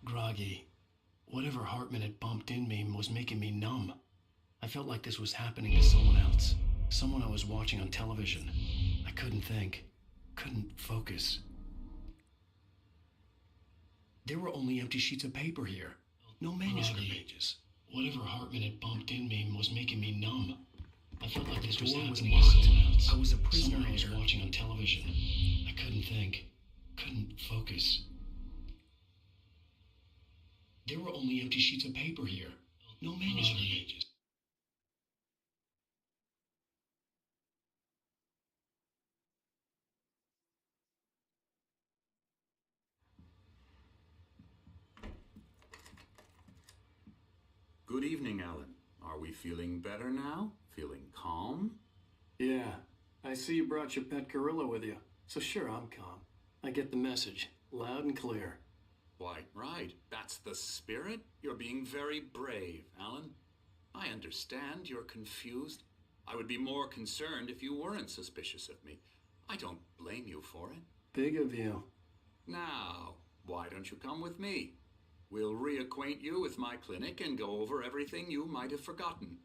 groggy. Whatever Hartman had bumped in me was making me numb. I felt like this was happening to someone else. Someone I was watching on television. I couldn't think. Couldn't focus. There were only empty sheets of paper here. No manuscript pages. Whatever Hartman had bumped in me was making me numb. I felt like this was happening to someone else. I was a prisoner I was watching on television. I couldn't think. Couldn't focus. There were only empty sheets of paper here. No manuscript pages. Good evening, Alan. Are we feeling better now? Feeling calm? Yeah, I see you brought your pet gorilla with you. So sure, I'm calm. I get the message, loud and clear. Quite right. That's the spirit. You're being very brave, Alan. I understand you're confused. I would be more concerned if you weren't suspicious of me. I don't blame you for it. Big of you. Now, why don't you come with me? We'll reacquaint you with my clinic and go over everything you might have forgotten.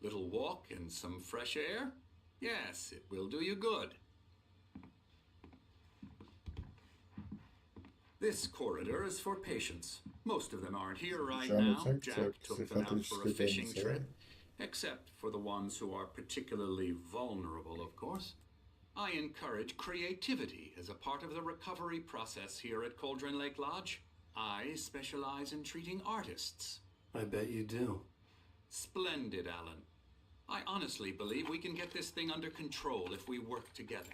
Little walk and some fresh air? Yes, it will do you good. This corridor is for patients. Most of them aren't here right now. Jack took them out for a fishing trip. Except for the ones who are particularly vulnerable, of course. I encourage creativity as a part of the recovery process here at Cauldron Lake Lodge. I specialize in treating artists. I bet you do. Splendid, Alan. I honestly believe we can get this thing under control if we work together.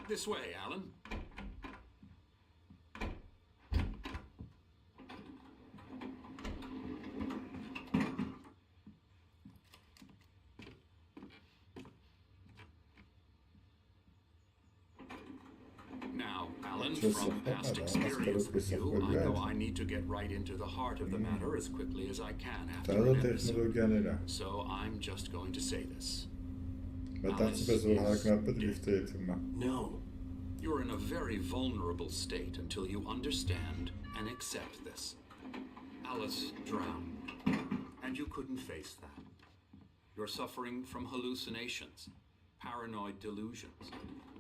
This way, Alan. Now, Alan, from past experience with you, I know I need to get right into the heart of the matter as quickly as I can after an episode. So I'm just going to say this. Alice is different. No. You're in a very vulnerable state until you understand and accept this. Alice drowned, and you couldn't face that. You're suffering from hallucinations, paranoid delusions,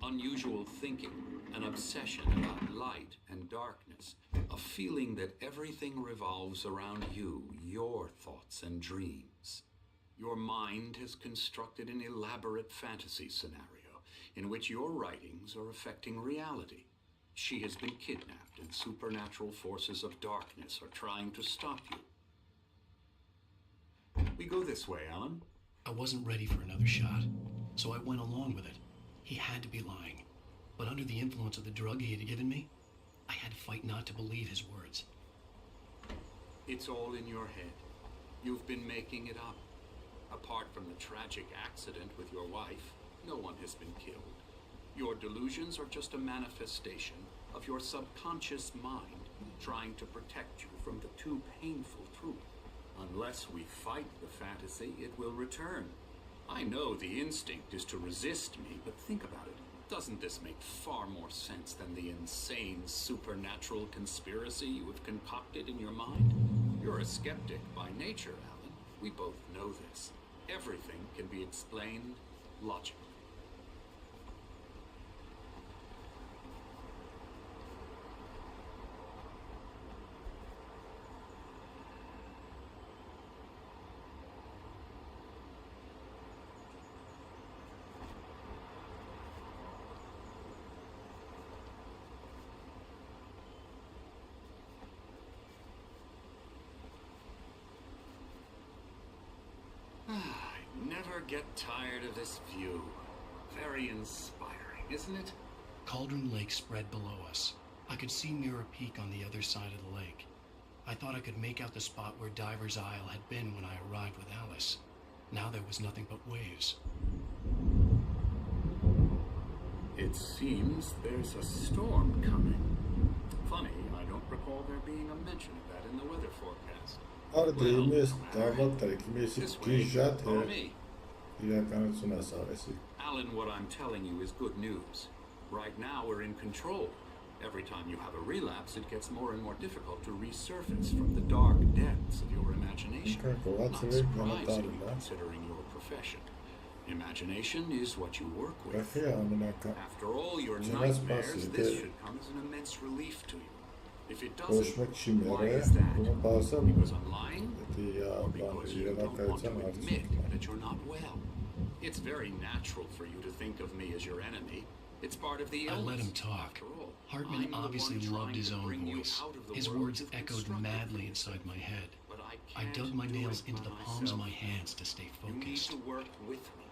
unusual thinking, an obsession about light and darkness, a feeling that everything revolves around you, your thoughts and dreams. Your mind has constructed an elaborate fantasy scenario in which your writings are affecting reality. She has been kidnapped, and supernatural forces of darkness are trying to stop you. We go this way, Alan. I wasn't ready for another shot, so I went along with it. He had to be lying. But under the influence of the drug he had given me, I had to fight not to believe his words. It's all in your head. You've been making it up. Apart from the tragic accident with your wife, no one has been killed. Your delusions are just a manifestation of your subconscious mind trying to protect you from the too painful truth. Unless we fight the fantasy, it will return. I know the instinct is to resist me, but think about it. Doesn't this make far more sense than the insane supernatural conspiracy you have concocted in your mind? You're a skeptic by nature, Alan. We both know this. Everything can be explained logically. Never get tired of this view. Very inspiring, isn't it? Cauldron Lake spread below us. I could see Mirror Peak on the other side of the lake. I thought I could make out the spot where Diver's Isle had been when I arrived with Alice. Now there was nothing but waves. It seems there's a storm coming. Funny, I don't recall there being a mention of that in the weather forecast. Alan, what I'm telling you is good news. Right now we're in control. Every time you have a relapse, it gets more and more difficult to resurface from the dark depths of your imagination. Not surprising, considering your profession. Imagination is what you work with. After all your nightmares, this should come as an immense relief to you. If it doesn't, why is that? Because I'm lying? Or because you don't want to admit that you're not well? It's very natural for you to think of me as your enemy. It's part of the illness. I let him talk. Hartman obviously loved his own voice. His words echoed madly inside my head. I dug my nails into the palms of my hands to stay focused. You need to work with me.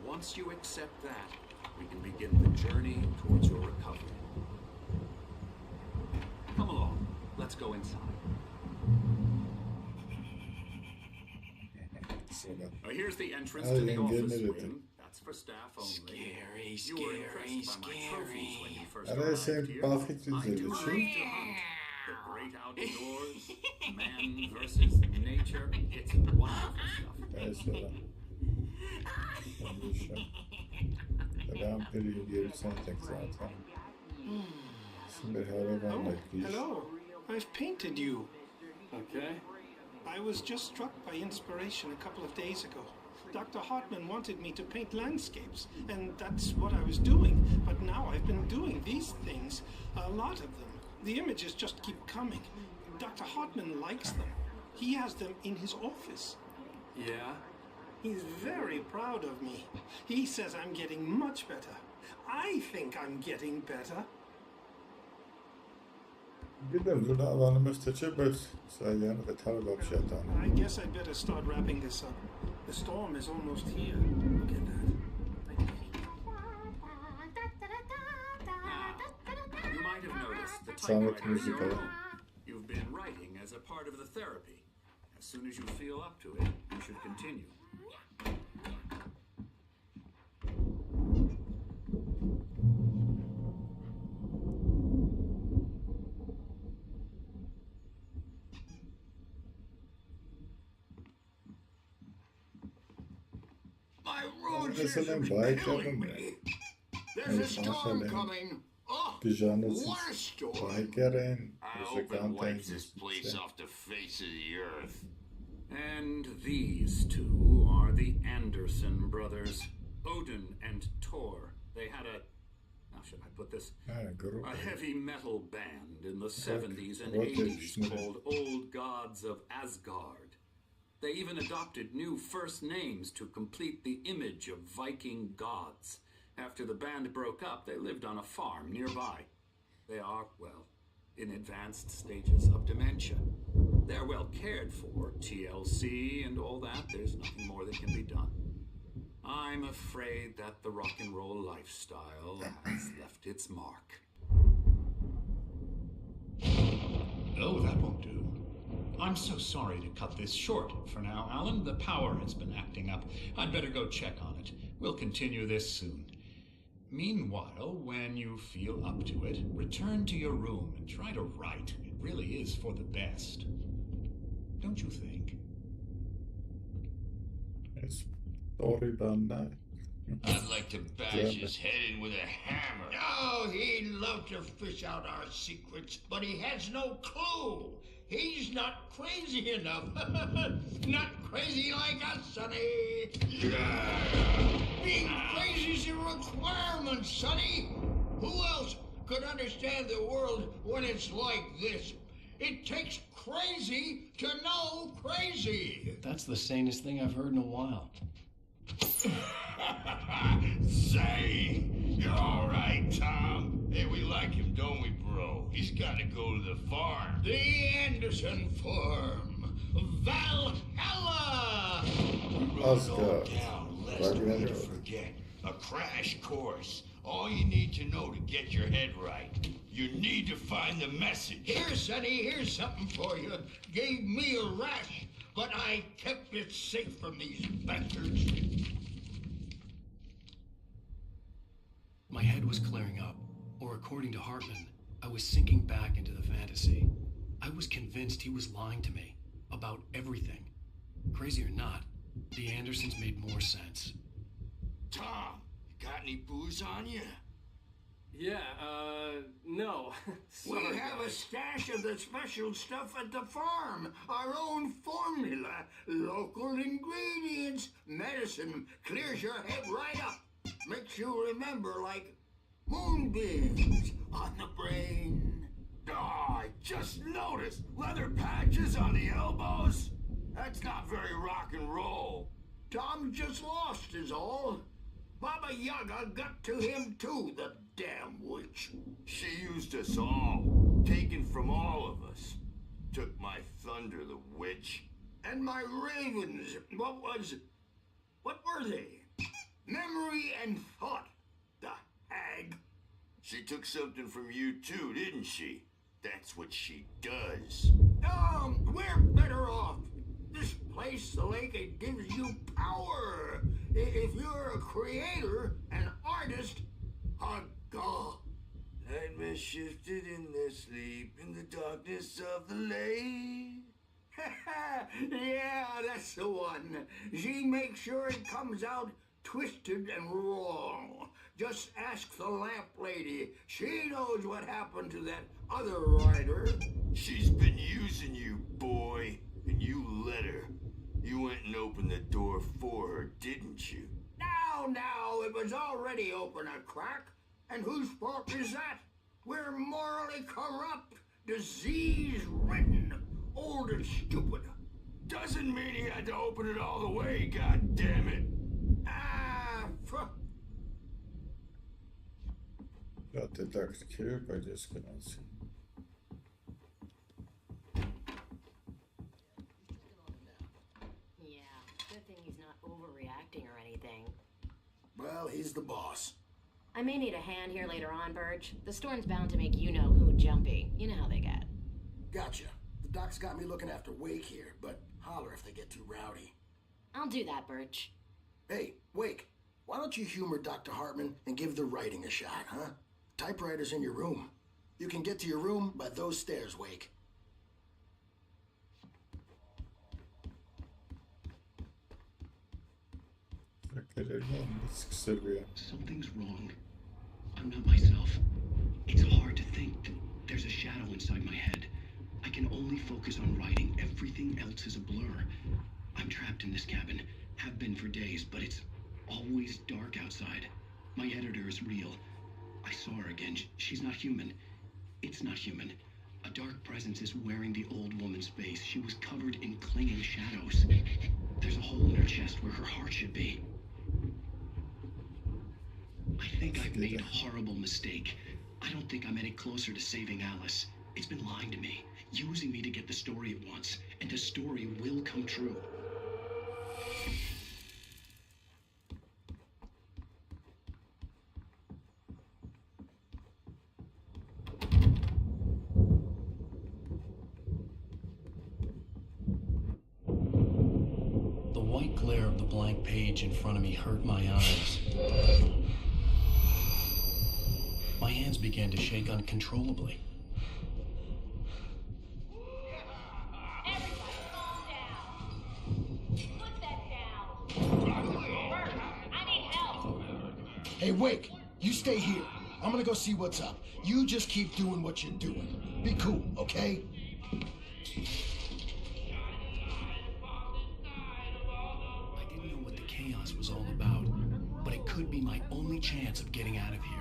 Once you accept that, we can begin the journey towards your recovery. Come along. Let's go inside. Here's the entrance to the office wing. That's for staff only. Scary, You were impressed by my trophies when you first Arada arrived sen here. Buffett I do love to izlemişsin. hunt. The great outdoors, man versus nature. It's wonderful stuff. Mesela. Ben bir yarısını tek zaten. Şimdi her Oh, like hello. I've painted you. Okay. I was just struck by inspiration a couple of days ago. Dr. Hartman wanted me to paint landscapes, and that's what I was doing. But now I've been doing these things, a lot of them. The images just keep coming. Dr. Hartman likes them. He has them in his office. Yeah? He's very proud of me. He says I'm getting much better. I think I'm getting better. Bilmiyorum, havanı seçebilir. Sayın ve talep şeytan. I guess I'd better start wrapping this up. The storm is almost here. Look at that. You might have noticed the Sound typewriter is music, your eh? own. You've been writing as a part of the therapy. As soon as you feel up to it, you should continue. My roses Mesela are bayık killing yapım ya. me. There's a storm Mesela coming. Oh, pijanesiz. what a storm. Bayıkların. I hope it wipes this place off the face of the earth. And these two are the Anderson brothers, Odin and Tor. They had a, how should I put this? A heavy metal band in the 70s and 80s called Old Gods of Asgard. They even adopted new first names to complete the image of Viking gods. After the band broke up, they lived on a farm nearby. They are, well, in advanced stages of dementia. They're well cared for, TLC and all that. There's nothing more that can be done. I'm afraid that the rock and roll lifestyle has left its mark. Oh, that won't do. I'm so sorry to cut this short for now, Alan. The power has been acting up. I'd better go check on it. We'll continue this soon. Meanwhile, when you feel up to it, return to your room and try to write. It really is for the best. Don't you think? It's story done that. I'd like to bash his head in with a hammer. Oh, he'd love to fish out our secrets, but he has no clue. He's not crazy enough. Not crazy like us, Sonny. Being crazy's a requirement, Sonny. Who else could understand the world when it's like this? It takes crazy to know crazy. That's the sanest thing I've heard in a while. Say, you're all right, Tom. Hey, we like him, don't we, bro? He's got to go to the farm. The Anderson Farm. Valhalla! Asgard. Lest we never forget. A crash course. All you need to know to get your head right. You need to find the message. Here, Sonny, here's something for you. Gave me a rash, but I kept it safe from these bastards. My head was clearing up, or according to Hartman, I was sinking back into the fantasy. I was convinced he was lying to me about everything. Crazy or not, the Andersons made more sense. Tom, got any booze on you? Yeah, no. We Sorry, have a guys. stash of the special stuff at the farm. Our own formula. Local ingredients. Medicine clears your head right up. Makes you remember like moonbeams on the brain. Oh, I just noticed leather patches on the elbows. That's not very rock and roll. Tom just lost is all. Baba Yaga got to him too, the damn witch. She used us all, taken from all of us. Took my thunder, the witch. And my ravens, what were they? Memory and thought, the hag. She took something from you too, didn't she? That's what she does. We're better off. This place, the lake, it gives you power. If you're a creator, an artist, a god. Nightmare shifted in their sleep in the darkness of the lake. Yeah, that's the one. She makes sure it comes out twisted and wrong. Just ask the lamp lady. She knows what happened to that other rider. She's been using you, boy, and you let her. You went and opened the door for her, didn't you? Now, it was already open a crack. And whose fault is that? We're morally corrupt, disease-ridden, old and stupid. Doesn't mean he had to open it all the way, goddammit. Got detective by disconnecting. Yeah, good thing he's not overreacting or anything. Well, he's the boss. I may need a hand here later on, Birch. The storm's bound to make you-know-who jumpy. You know how they get. Gotcha. The doc's got me looking after Wake here, but holler if they get too rowdy. I'll do that, Birch. Hey, Wake, why don't you humor Dr. Hartman and give the writing a shot, huh? Typewriter's in your room. You can get to your room by those stairs, Wake. Something's wrong. I'm not myself. It's hard to think. There's a shadow inside my head. I can only focus on writing. Everything else is a blur. I'm trapped in this cabin. Have been for days, but it's always dark outside. My editor is real. I saw her again. She's not human. It's not human. A dark presence is wearing the old woman's face. She was covered in clinging shadows. There's a hole in her chest where her heart should be. I think I've made a horrible mistake. I don't think I'm any closer to saving Alice. It's been lying to me, using me to get the story it wants, and the story will come true. The white glare of the blank page in front of me hurt my eyes. My hands began to shake uncontrollably. Everybody calm down. Put that down. Bert, I need help. Hey, Wake, you stay here. I'm gonna go see what's up. You just keep doing what you're doing. Be cool, okay? I didn't know what the chaos was all about, but it could be my only chance of getting out of here.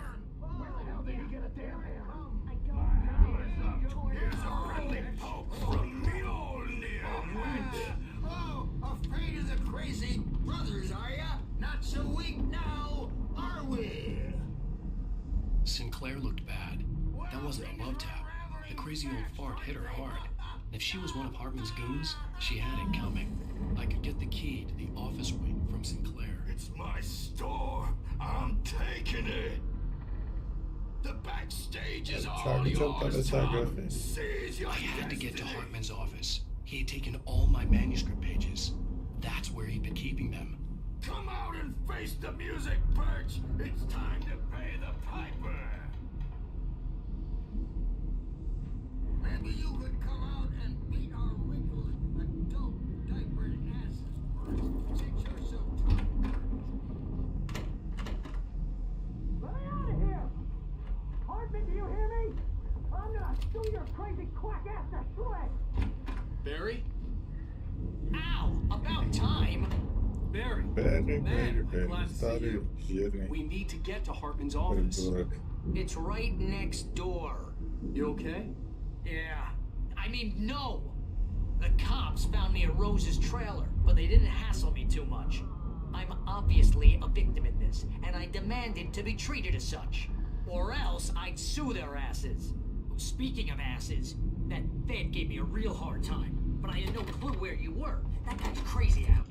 Here's a friendly poke from Mjolnir. Oh, afraid of the crazy brothers, are ya? Not so weak now, are we? Sinclair looked bad. That wasn't a love tap. The crazy old fart hit her hard. If she was one of Hartman's goons, she had it coming. I could get the key to the office wing from Sinclair. It's my store. I'm taking it. The backstage is all yours, Tom. Seize your I had to get to destiny. Hartman's office. He had taken all my manuscript pages. That's where he'd been keeping them. Come out and face the music, Birch. It's time to pay the piper. Maybe you could come out and beat our wrinkled adult diapered asses first, since you're so tough. Let me out of here! jackass to shreds! Barry? Ow! About time! Barry. Man, glad to see you. We need to get to Hartman's office. It's right next door. You okay? Yeah. I mean, no! The cops found me at Rose's trailer, but they didn't hassle me too much. I'm obviously a victim in this, and I demanded to be treated as such. Or else I'd sue their asses. Speaking of asses, that Fed gave me a real hard time, but I had no clue where you were. That guy's crazy out.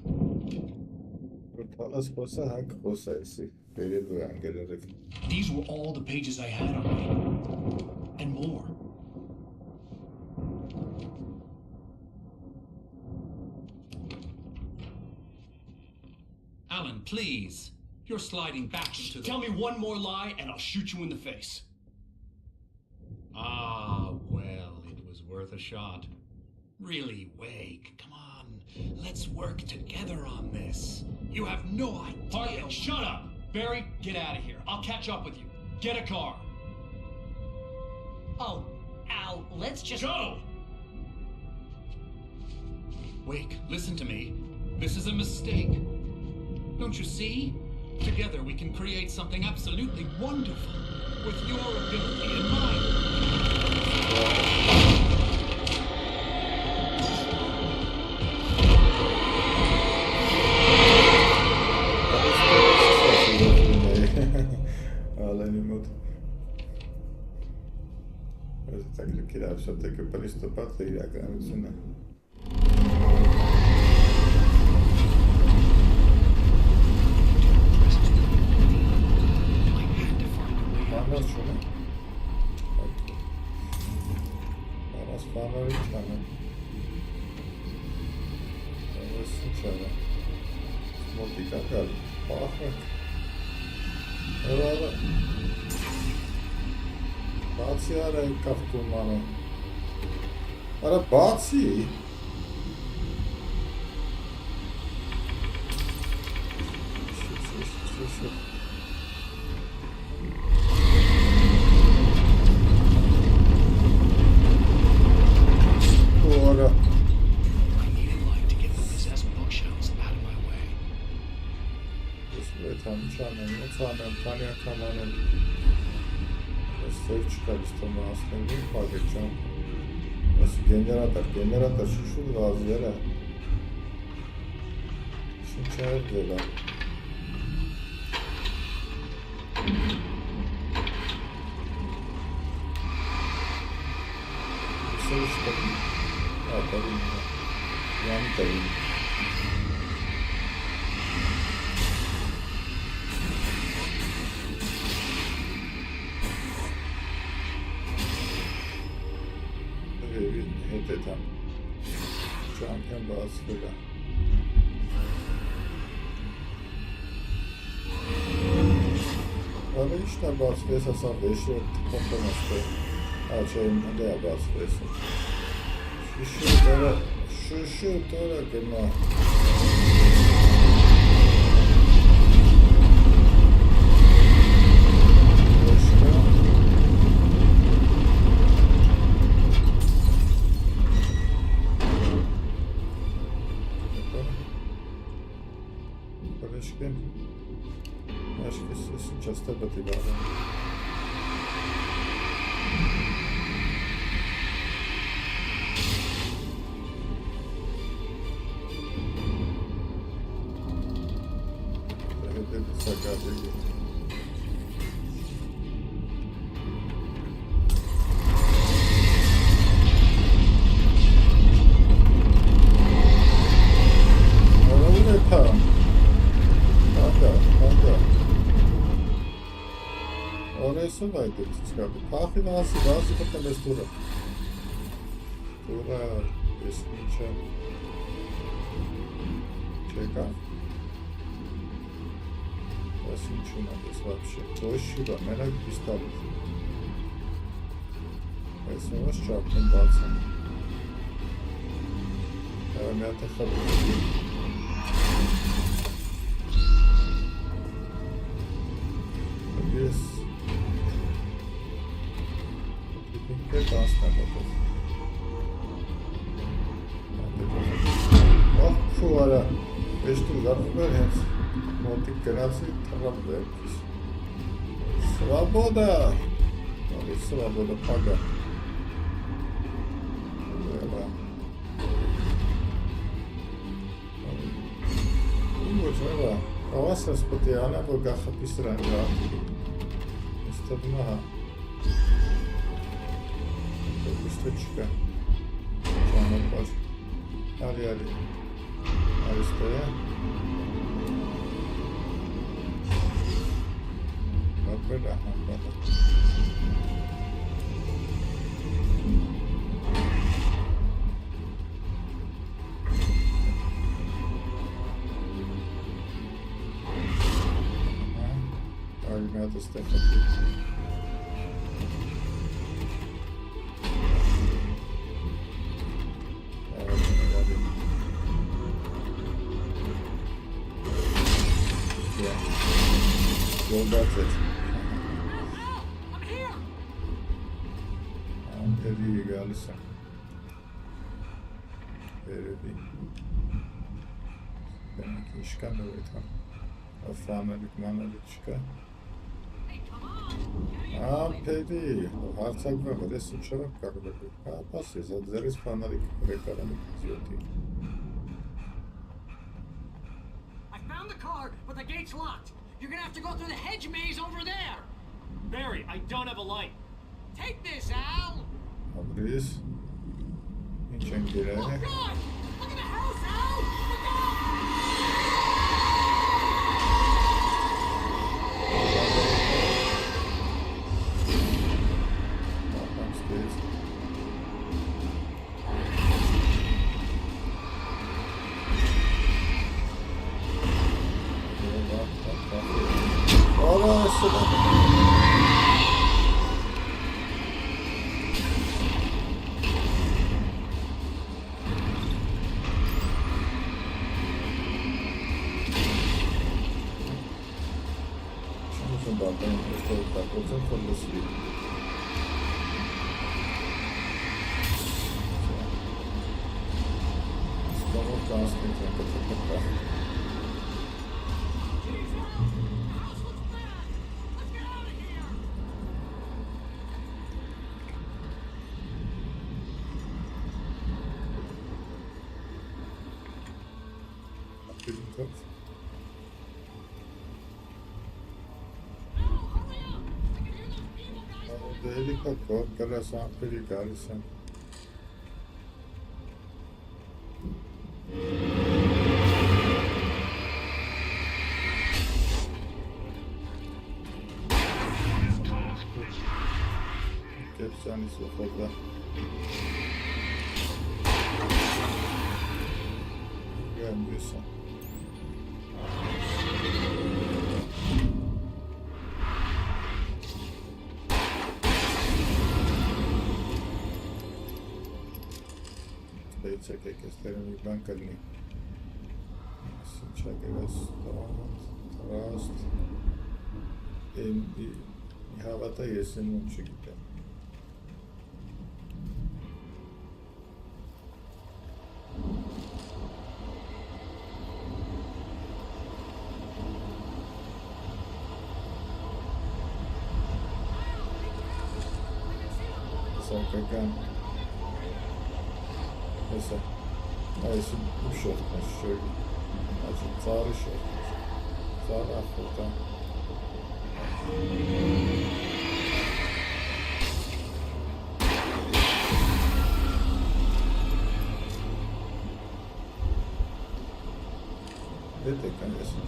These were all the pages I had on me. And more. Alan, please. You're sliding back into the... Tell me one more lie and I'll shoot you in the face. Ah, well, it was worth a shot. Really, Wake, come on. Let's work together on this. You have no idea... Hartman, shut up! Barry, get out of here. I'll catch up with you. Get a car. Oh, Al, let's just... Go! Wake, listen to me. This is a mistake. Don't you see? Together we can create something absolutely wonderful. With your ability and mine. Հետաքրքիրա շատ է պրիստոպատ է իրականությունը։ Բանաս չունե։ Բանաս բանարի չանը։ Այս ինչ արա։ Մոտիկա կար։ Պախակ։ Հրավա։ Բացի արա կավտում անը։ Արա բացի։ Շուշ։ Ora. I needed light to get the possessed bookshelves out of my way. This way, Tanya, come on. Search karıştı maskenin paketçam. Nasıl generator şu vaziyere. Şu çağırdı lan. Search tabii. Yani tabii. Dedim. Champion bazıları. Ama işte bazıları sadece komponente açayım ne bazıları. Şu da gene. Acho que isso já está batizado. Deve sacar dele. Orası da çıkardı. Kahve bazı bakalım tura. Tura eski Чека. Asi ничего надо вообще. Точно, да, мене пистолет. Если у нас чапнем бацем. Мята хабу. Без. Как осталось? Super hens. Motik grasy թողարկվել։ Svoboda. Svoboda paga. Ուրեմն, հավասարս պետք է անեմ, որ գախապի սրան գա։ Ես թվում է հա։ Դեպիստը չկա։ Ճանապարհ։ Արի։ Արիստե։ Ապրելա, հապատա։ Armada stuff up here. Yeah. Well, that's it. I'm here. I'm ready, guys. Ready. Ben işkan da var. Aframelik çıkar. Pedi, harcagme varես ինչով կարող է։ Հա, ասես, ձերից ֆանալիկ ռեկլամի դիոդի։ I found the car, but the gate's locked. You're gonna have to go through the hedge maze over there. Barry, I don't have a light. Take this, Al. Աբրիս։ Ինչ են գերել։ Oh God! Look at the house, Al! Look out! Helicopter, Galasan, pretty Garrison. Captain is over there. Yeah, I'm using. Check que esté en mi banca ni check trust in havata yesin un çıktı. Sakın. Neyse. Neyse bu şortlar şöyle. Açık sarı şort. Sarı afrodan. Vete, конечно.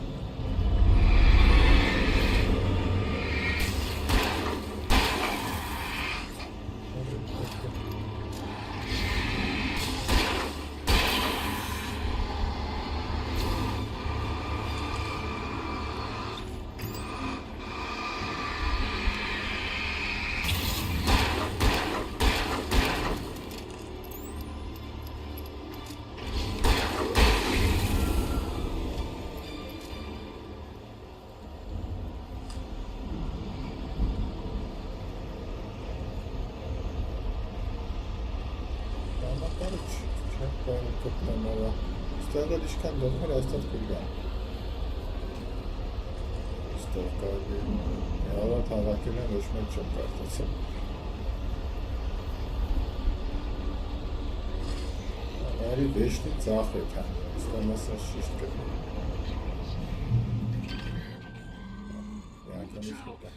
Stella di scandalo, me la sta spiegando. այստեղ կարելի Ալա թավակել են ոչ մեկ չեմ կարդացել Արի վեշտի ծախ է կան ստանասած շիշտ կրնում Յանքանից հոտա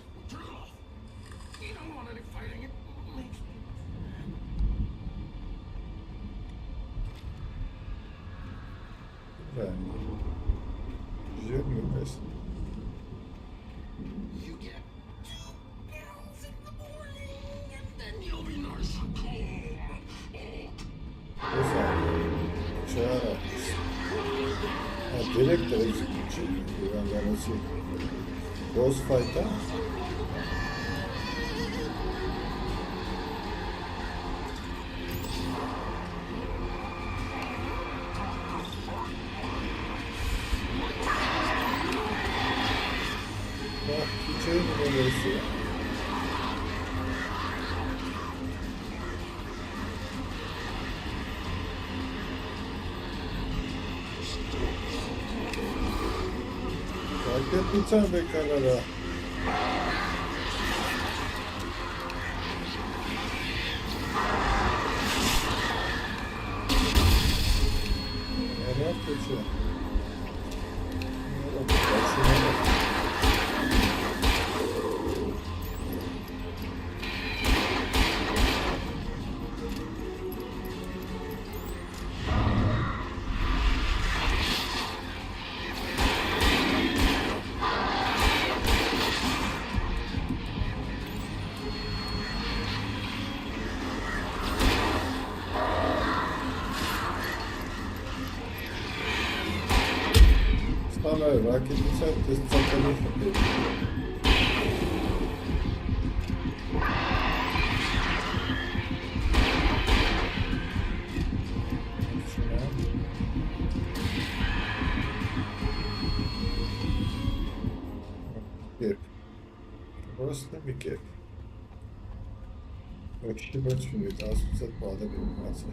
Ժերն ու պես You get 2 pounds in the morning, and then you'll be nice and cool. C'era direttore diventano sì boss fight Lütfen bekarlara. Ne yapıyorsun? Raketimiz herkes çakalır. Burası da bir kep. Rakip açmıyor. Daha süzet bağda bir mağaza.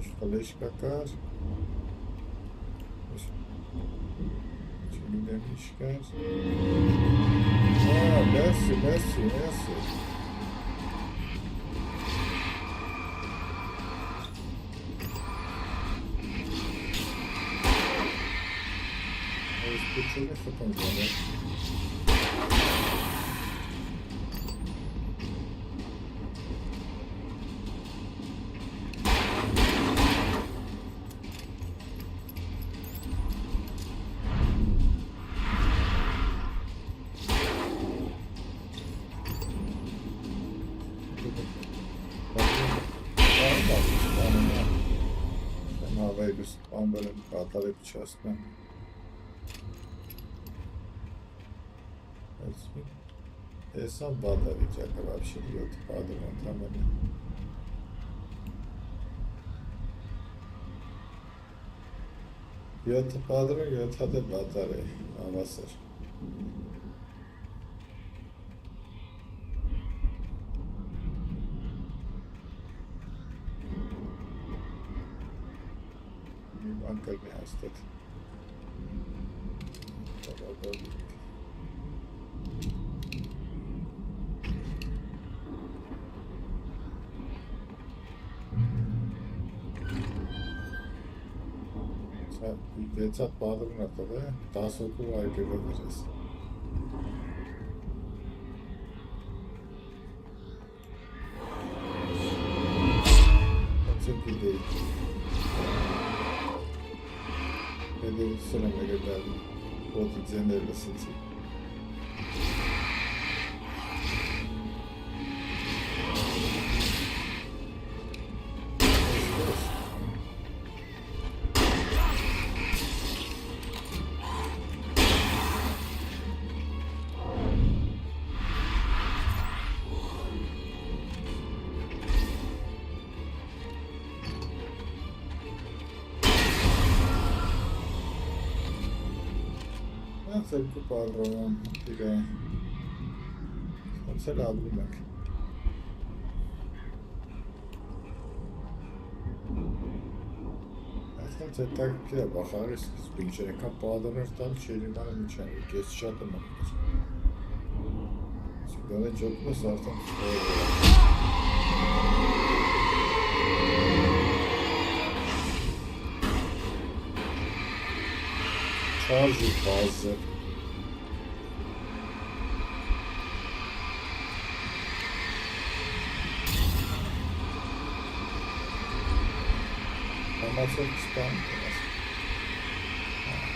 Şu kalış kakar. Demişler. Merci. Escuché esto con calor. Amber'in hatalı yapacağızken. Hesap bağlayacaklar bir şey yok. Bağlayan tamamen. Yatıp bağlayın, yatıp bağlayın. Anlasır. Banka bir hastat. Decat bağlı noktada daha sonra hareket edeceğiz. Çok iyi değil. Hedefi sonuna kadar oturacağın evlisin. Selku padron, tiga, selam bak. Ասենց հետաքրքիրա բախարի սկզբին չէ, եկան պադարներ տալ չերիմանը միջան, ես շատ եմ անում։ Սիգարը ջոկում ես արդեն Charge բազը Համացել չկան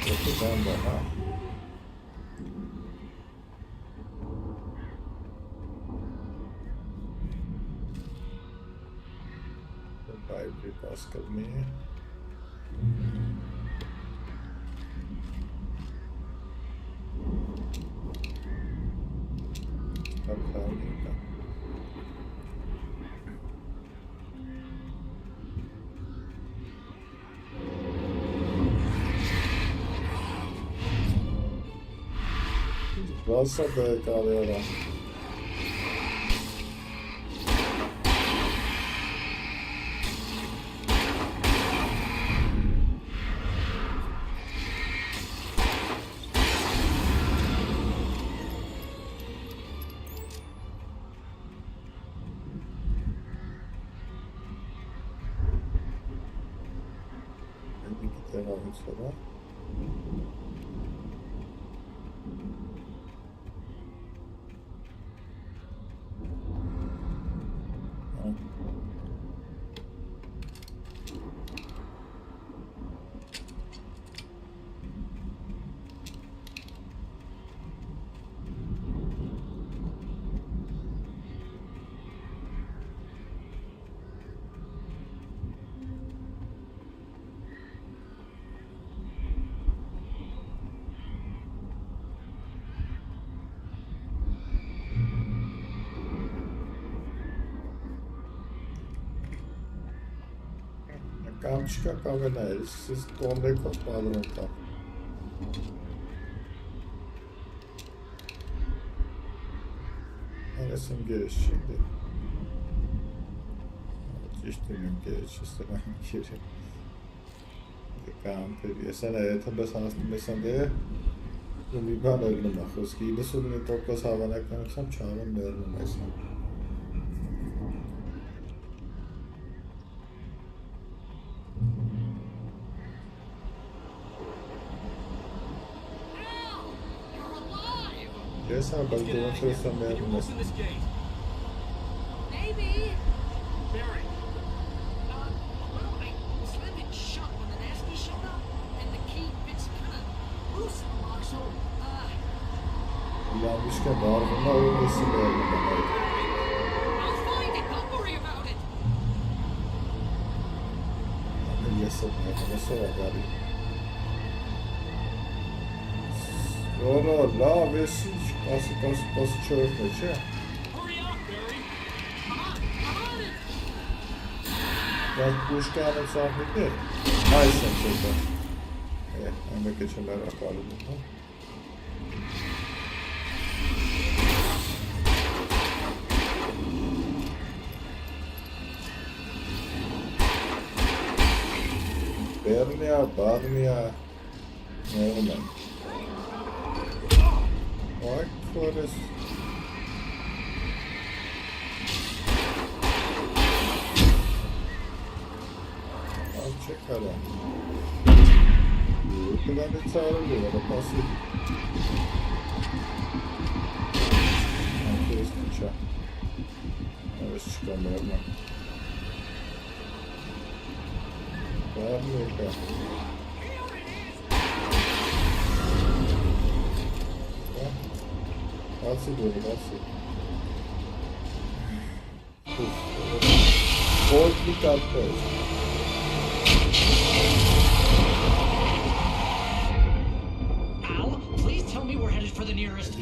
Ետը բանդա, հա Բայբրի պաս կրմի Հապարինկա Վասա բեկավերա Սրա Կամ չկա կավենա է, ես կոնրեկով պադրոն տա Այս իմ գերես չի դե Ճիշտ իմ գերես չի սրա իմ գերը Կամ պերի, ես են է եթմբես հանասնում ես են դե ու մի բան էլնում է խոսքի 99% հավանականությամբ չարում ներնում ես Yes, I'm going to go through some Open this gate. Maybe. Barry. Well, I slammed it shut when the nasty showed up, and the key fits kind of loose in the lock, so, Yanlışlıkla bağırma olması lazım. I'll find it, don't worry about it. Yes, nasıl var abi? Ora, la vesi, pası çöğürtme, şey. Hurry up, Barry. I'm on it. Ben bu işkanı sahnede. Ay sen çöğürtme. Ben de geçenler yaparım. Barnia, Norman. What for this? I'll check her out. You can have it out of the posse. I'm curious to check. I was checking Norman. Barnia. That's it, that's it. Both the carpet. Al, please tell me we're headed for the nearest.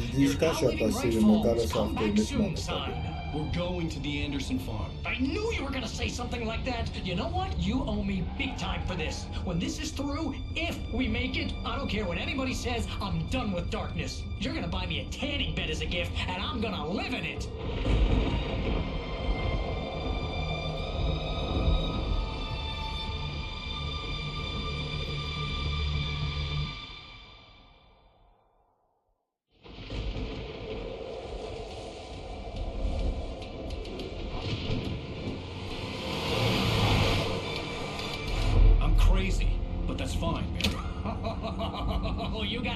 We're going to the Anderson farm. I knew you were gonna say something like that. You know what? You owe me big time for this. When this is through, if we make it, I don't care what anybody says, I'm done with darkness. You're gonna buy me a tanning bed as a gift, and I'm gonna live in it.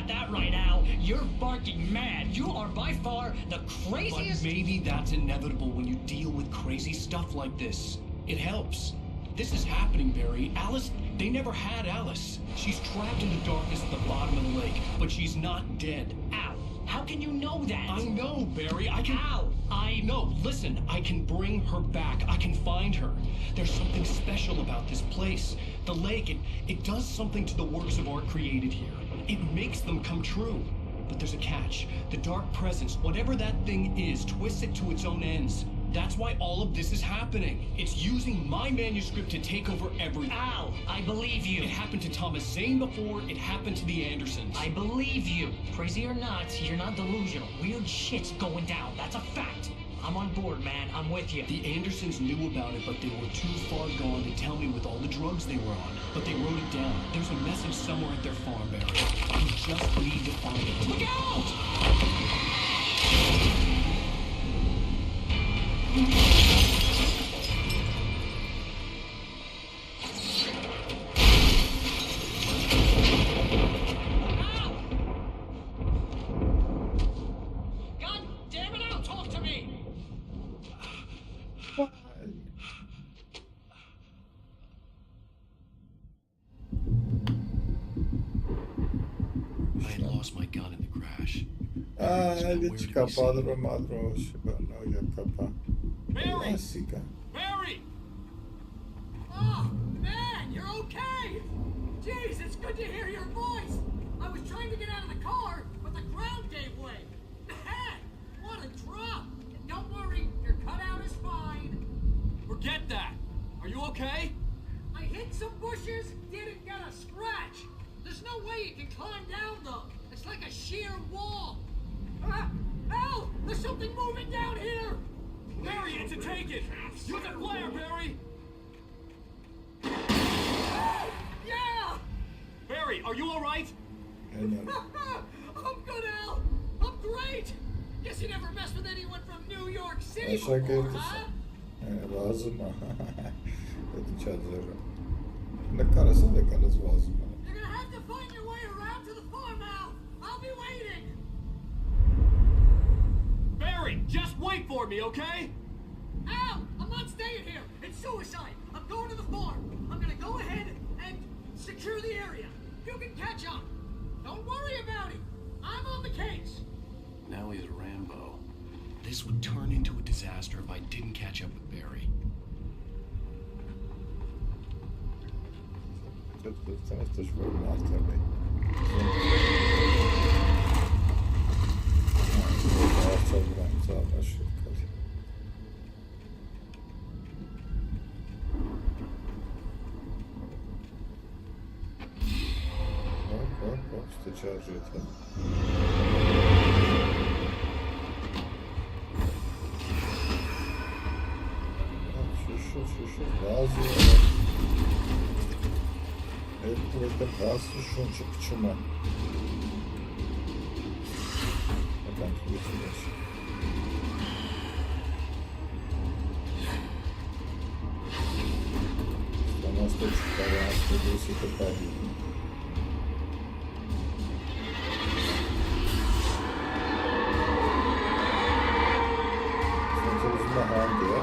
got that right, Al. You're barking mad. You are by far the craziest... But maybe that's inevitable when you deal with crazy stuff like this. It helps. This is happening, Barry. Alice, they never had Alice. She's trapped in the darkness at the bottom of the lake, but she's not dead. Al, how can you know that? I know, Barry. I can... Al, No, listen. I can bring her back. I can find her. There's something special about this place. The lake, it does something to the works of art created here. It makes them come true. But there's a catch. The dark presence, whatever that thing is, twists it to its own ends. That's why all of this is happening. It's using my manuscript to take over everything. Al, I believe you. It happened to Thomas Zane before, it happened to the Andersons. I believe you. Crazy or not, you're not delusional. Weird shit's going down. That's a fact. I'm on board, man. I'm with you. The Andersons knew about it, but they were too far gone to tell me with all the drugs they were on. But they wrote it down. There's a message somewhere at their farm, Barry. You just need to find it. Look out! God damn it, Al, talk to me! I had lost my gun in the crash. Barry! Barry! Oh, man, you're okay! Jeez, it's good to hear your voice! I was trying to get out of the car, but the ground gave way. Man, what a drop! And don't worry, your cutout is fine. Forget that. Are you okay? I hit some bushes, didn't get a scratch. There's no way you can climb down, though. It's like a sheer wall. Al, there's something moving down here! Barry, it's a take-it! Use a flare, Barry! Yeah! Barry, are you alright? I'm good, Al! I'm great! Guess you never messed with anyone from New York City before, huh? Lazım. Hadi çadırı. Ne karası ne karası lazım. You're gonna have to find your way around to the farm, Al! I'll be waiting! Barry, just wait for me, okay? Al, I'm not staying here. It's suicide. I'm going to the farm. I'm gonna go ahead and secure the area. You can catch up. Don't worry about it. I'm on the case. Now he's Rambo. This would turn into a disaster if I didn't catch up with Barry. Это красный шунчик, почему? Там включилось. Она стоит вторая, что здесь это победно. Смотрите, змагання.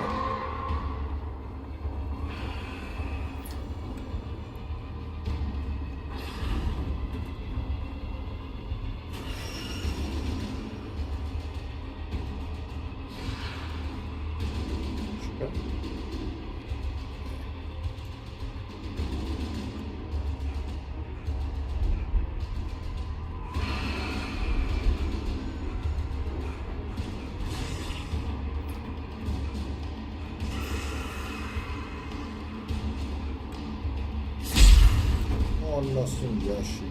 Nasıl yaşı?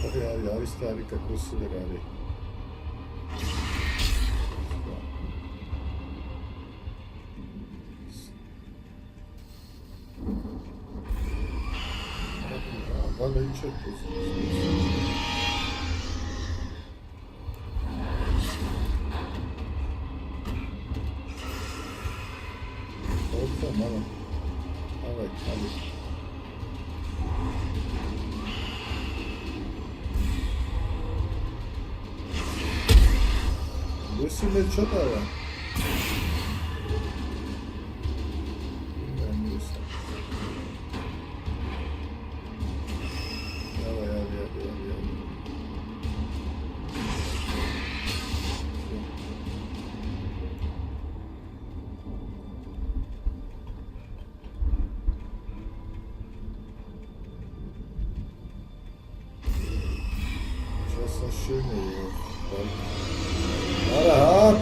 Tabii ya, yarış tarihi kakosuyla gari. Vallahi çok güzel. Tamam. Evet, hadi. This is a chopper.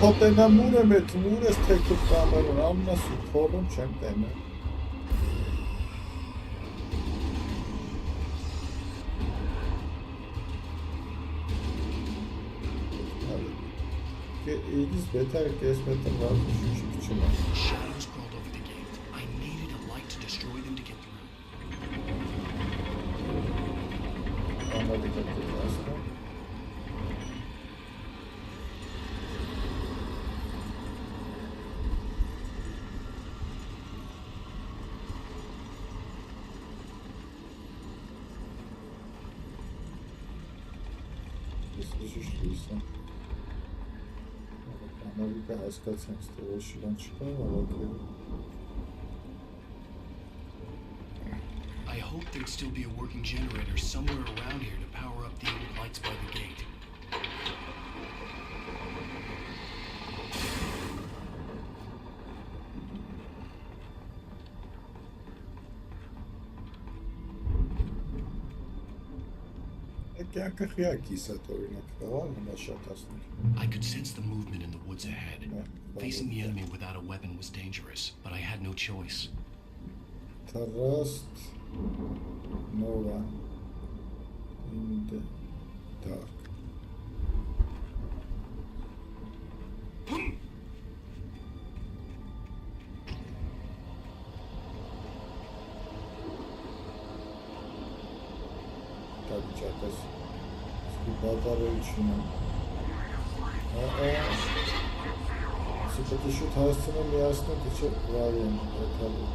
Potena mure met mures tekut kamerun amna supportum çemtene. It is better case better var şu küçüme. Shadows crawled over the gate. I needed a light to destroy them to get through. Anladık aslında. Amerika հասկացանք, թե ոչ իրան չկա, հավաքել։ I hope there'd still be a working generator somewhere around here to power up the old lights by the gate. I could sense the movement in the woods ahead. Facing the enemy without a weapon was dangerous, but I had no choice. Trust no one in the dark. Բատարելչինը Սպետի շուտ հասցնում միասնում դիչը վարի են հետալու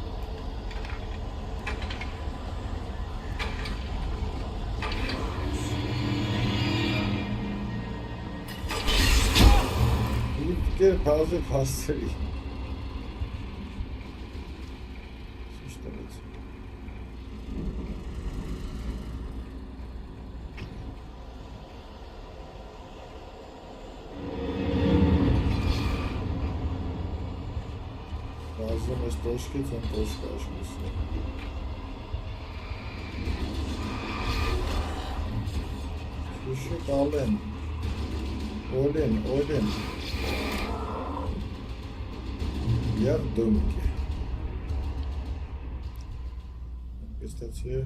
Իպկեր բազը պասցրի Точкից են точка աշխուսը Շուշիկ ալեն Օլեն Եվ դոմիկ է Կստացի է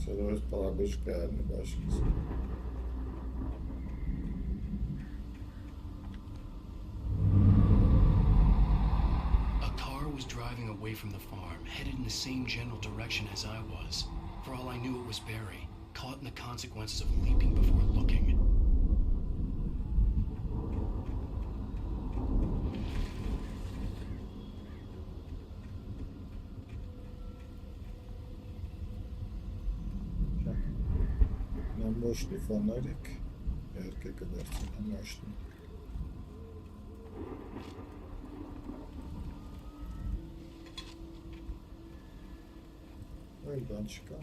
Սերովես պարաբեշ կայարն է բաշկից Driving away from the farm, headed in the same general direction as I was. For all I knew, it was Barry, caught in the consequences of leaping before looking. Մոշնի ֆոնարիկ, երկը կդարձին մոշնի Այլ բան չկա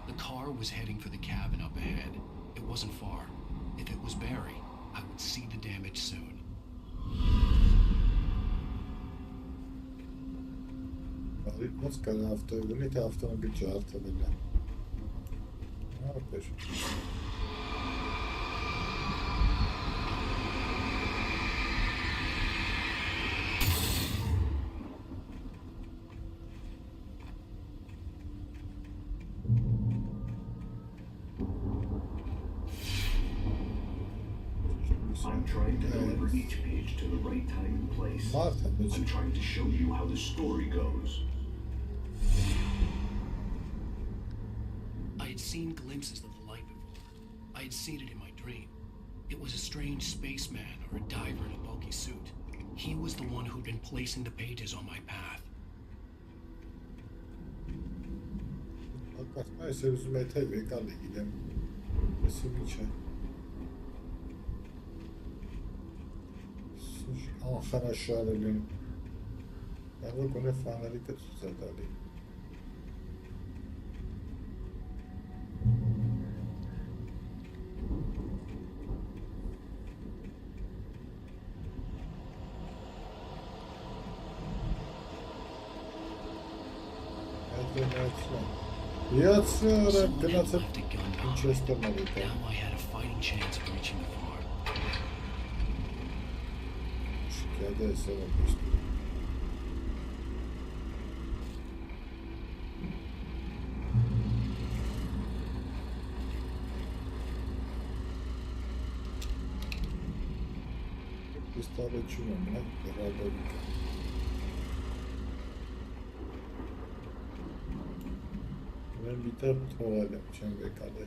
The car was heading for the cabin up ahead. It wasn't far. If it was Barry, I would see the damage soon. Ոնց կար ավտոյի, թե ավտոմոբիլ ջարդվել է։ Ապեր։ I'm trying to deliver each page to the right time and place. I'm trying to show you how the story goes. I had seen glimpses of the light before. I had seen it in my dream. It was a strange spaceman or a diver in a bulky suit. He was the one who'd been placing the pages on my path. Այս ուզում է թե եկալի գիտեմ, եսի միչ է, անխանաշարել եմ, նավոք ունե ֆանալիկը ծուց է դալի. Now I had a fighting chance of reaching the farm. Vitap թողալեմ, չեմ եկալ է,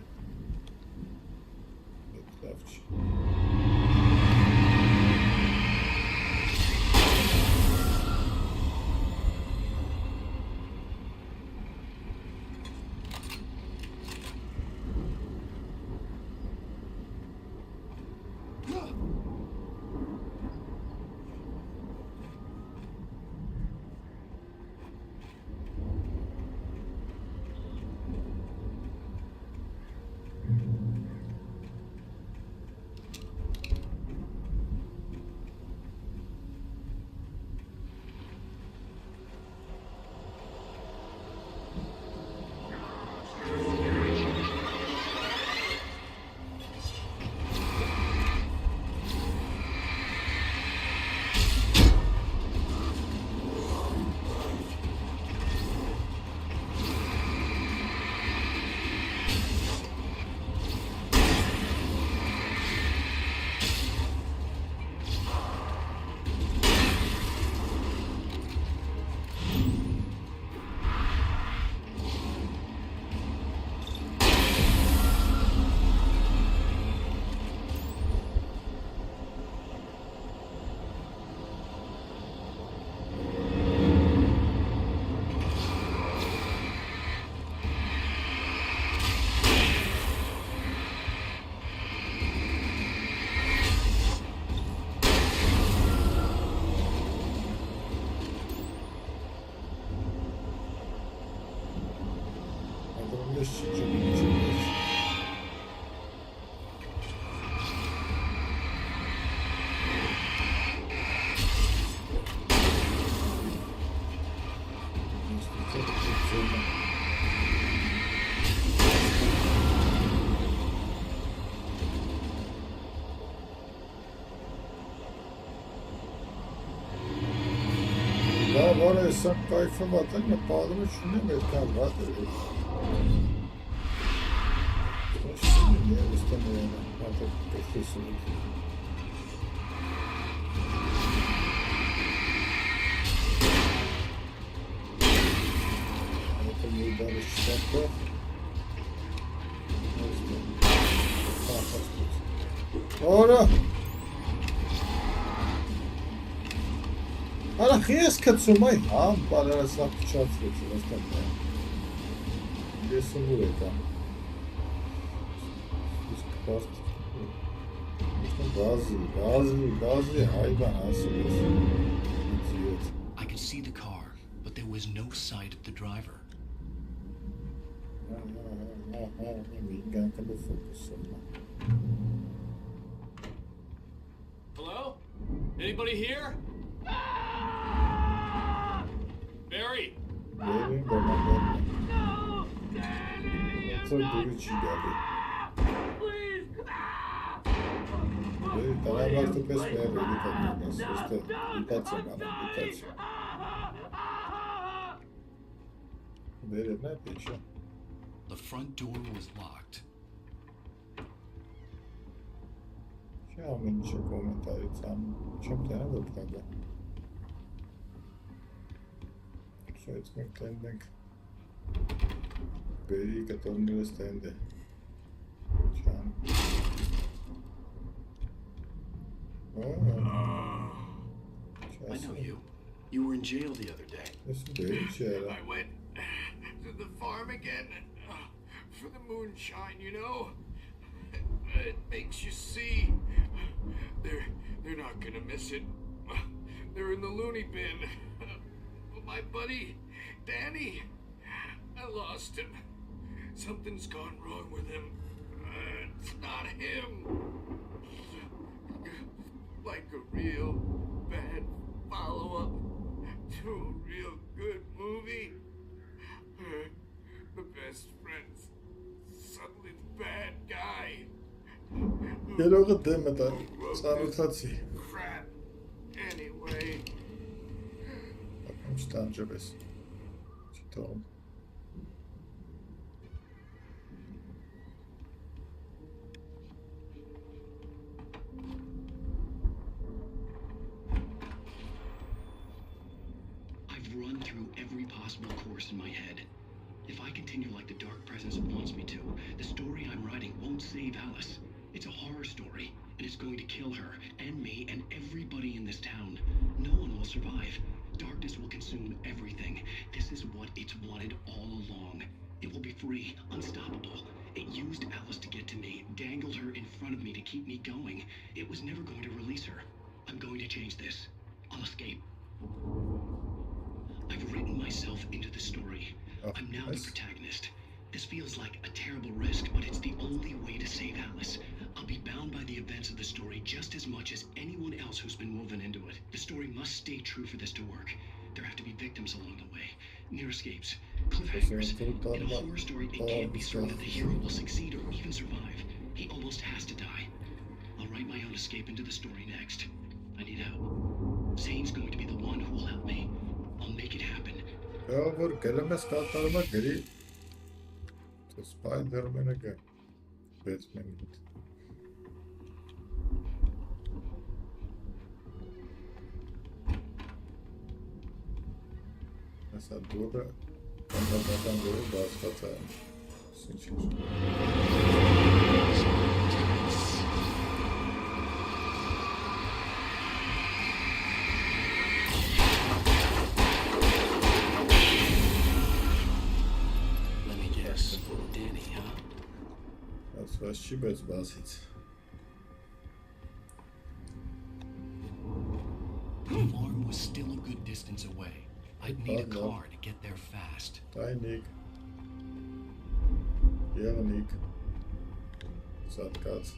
ետ լավ չի. Var esa kayfa vatan ya pahalı şunu merkan var dedi. Şimdi ya istemeye artık kesin. Artık barış çıkarttı. Ora. Ana xiyas katsumay ham balarasaq çarptı aslında. Kesin buraya. Biz Gazi hayvan asılıyorsun. I could see the car, but there was no sight of the driver. Hello? Anybody here? Barry! No, Daddy! Please! The front door was locked. So it's going to end very katolnő sztende. I know you. You were in jail the other day. I went to the farm again for the moonshine, you know. It makes you see. They're not gonna miss it. They're in the loony bin. My buddy, Danny, I lost him. Something's gone wrong with him. It's not him. Like a real bad follow-up to a real good movie. The best friend's suddenly the bad guy. Crap. Anyway. Run through every possible course in my head. If I continue like the Dark Presence wants me to, the story I'm writing won't save Alice. It's a horror story, and it's going to kill her, and me, and everybody in this town. No one will survive. Darkness will consume everything. This is what it's wanted all along. It will be free, unstoppable. It used Alice to get to me, dangled her in front of me to keep me going. It was never going to release her. I'm going to change this. I'll escape. I've written myself into the story. I'm now the protagonist. This feels like a terrible risk, but it's the only way to save Alice. I'll be bound by the events of the story just as much as anyone else who's been woven into it. The story must stay true for this to work. There have to be victims along the way. Near escapes. Cliffhangers. In a horror story, it can't be certain that the hero will succeed or even survive. He almost has to die. I'll write my own escape into the story next. I need help. Zane's going to be the one who will help me. I'll make it happen. Spider-Man again. Batman. Essa dura. Quando tá dando basta sentindo. Właściwie bez bazyc. The farm was still a good distance away. I'd need a car to get there fast. Daj Nick. Yeah, Nick. Zadkac.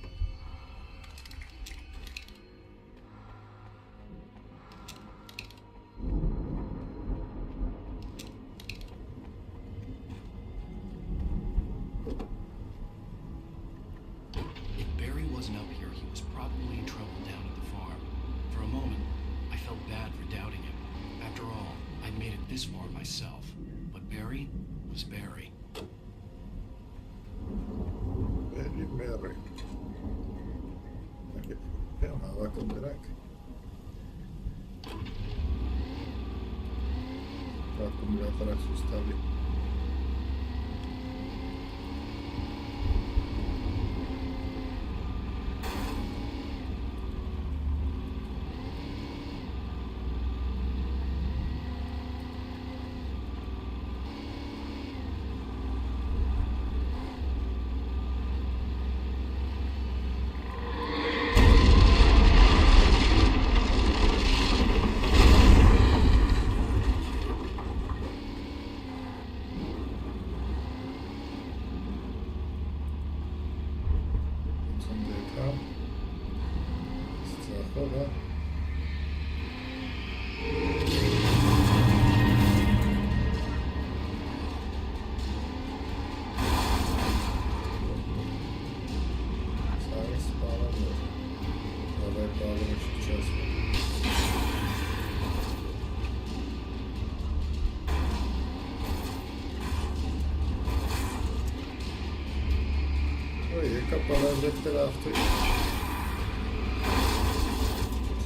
Parazetleri hafta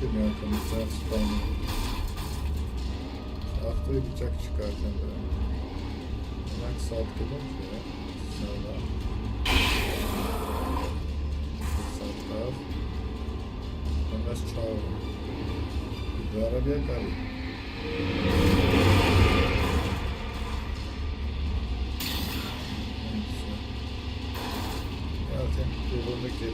kimi arkamızda spawn haftayı bıçak çıkartacağım böyle. Hemen saat kadar şöyle sağda saat kadar. That's ciao. Guarda via cari. Guarda, devo mettere.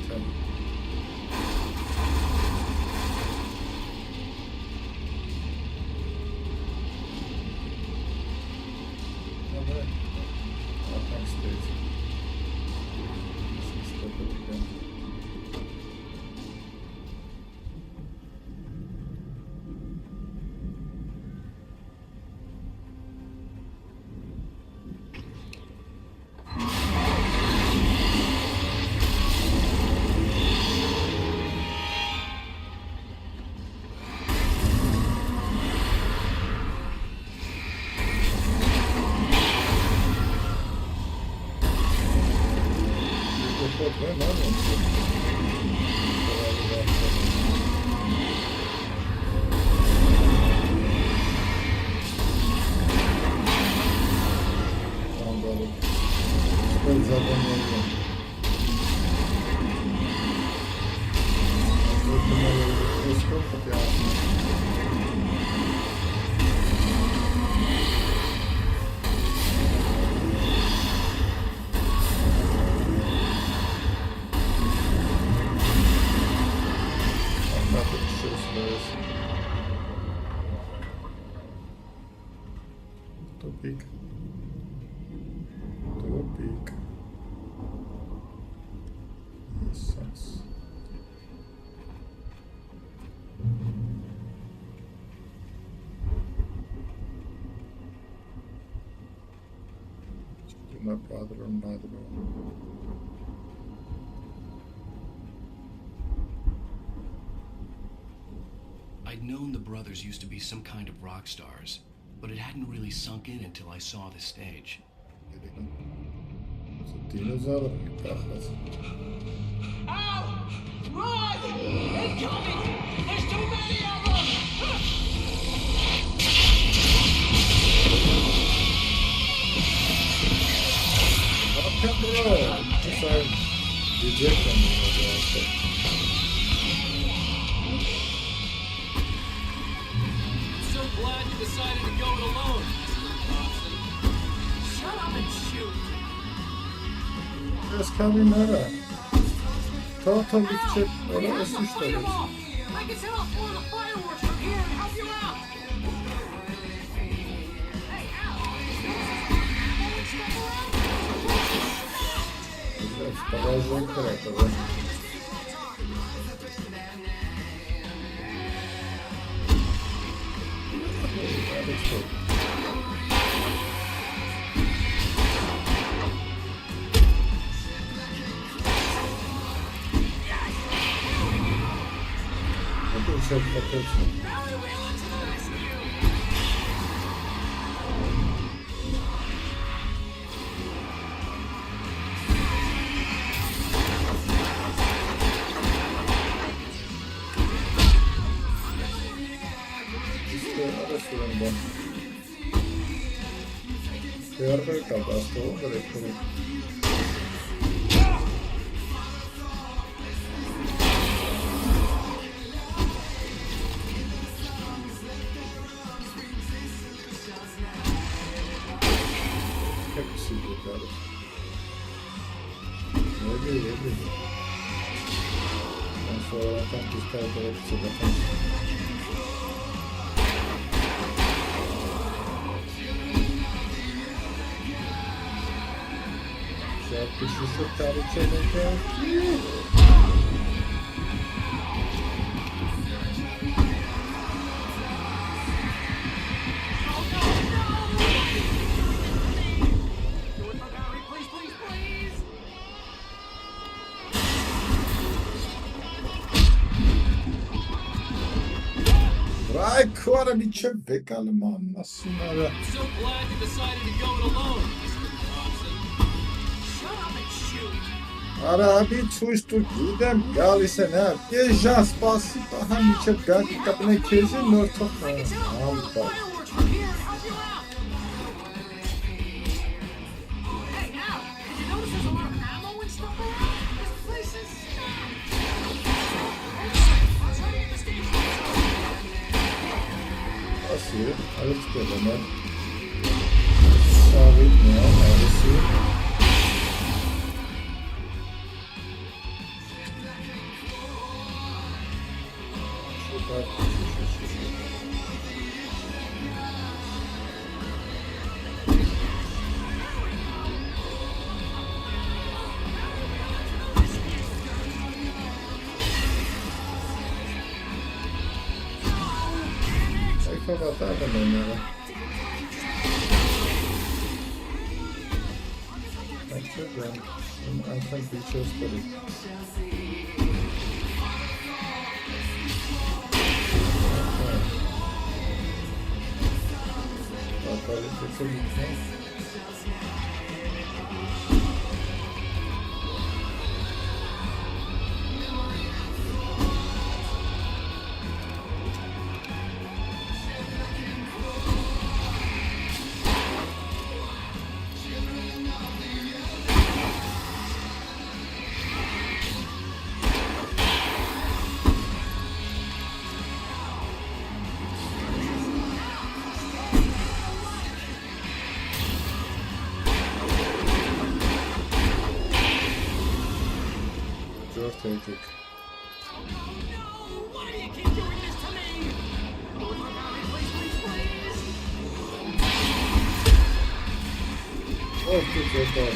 I'd known the brothers used to be some kind of rock stars, but it hadn't really sunk in until I saw the stage. Ow! Run! Incoming! There's too many of them! So glad you decided to go it alone, Mr. Thompson. Shut up and shoot! It's coming out. Totally check. What is this? I can set off one of the fireworks from here and help you out! Hey, What a bitch of vehicle, man. I'm so glad you decided to go it alone, Mr. Thompson. Shut up and shoot! Arabi twist to give them galis and up. Yes, just pass it. How much of got it up in a case in North of fireworks from here and help you out! Hey, Al, did you notice there's a lot of ammo and stuff around? This place is stacked! I'll try to get here. Let's go on that. Solve it now, obviously. About that one now. That's it then. I think we chose for it. Take it. Oh no! Why do you keep doing this to me? Please. Oh, good job.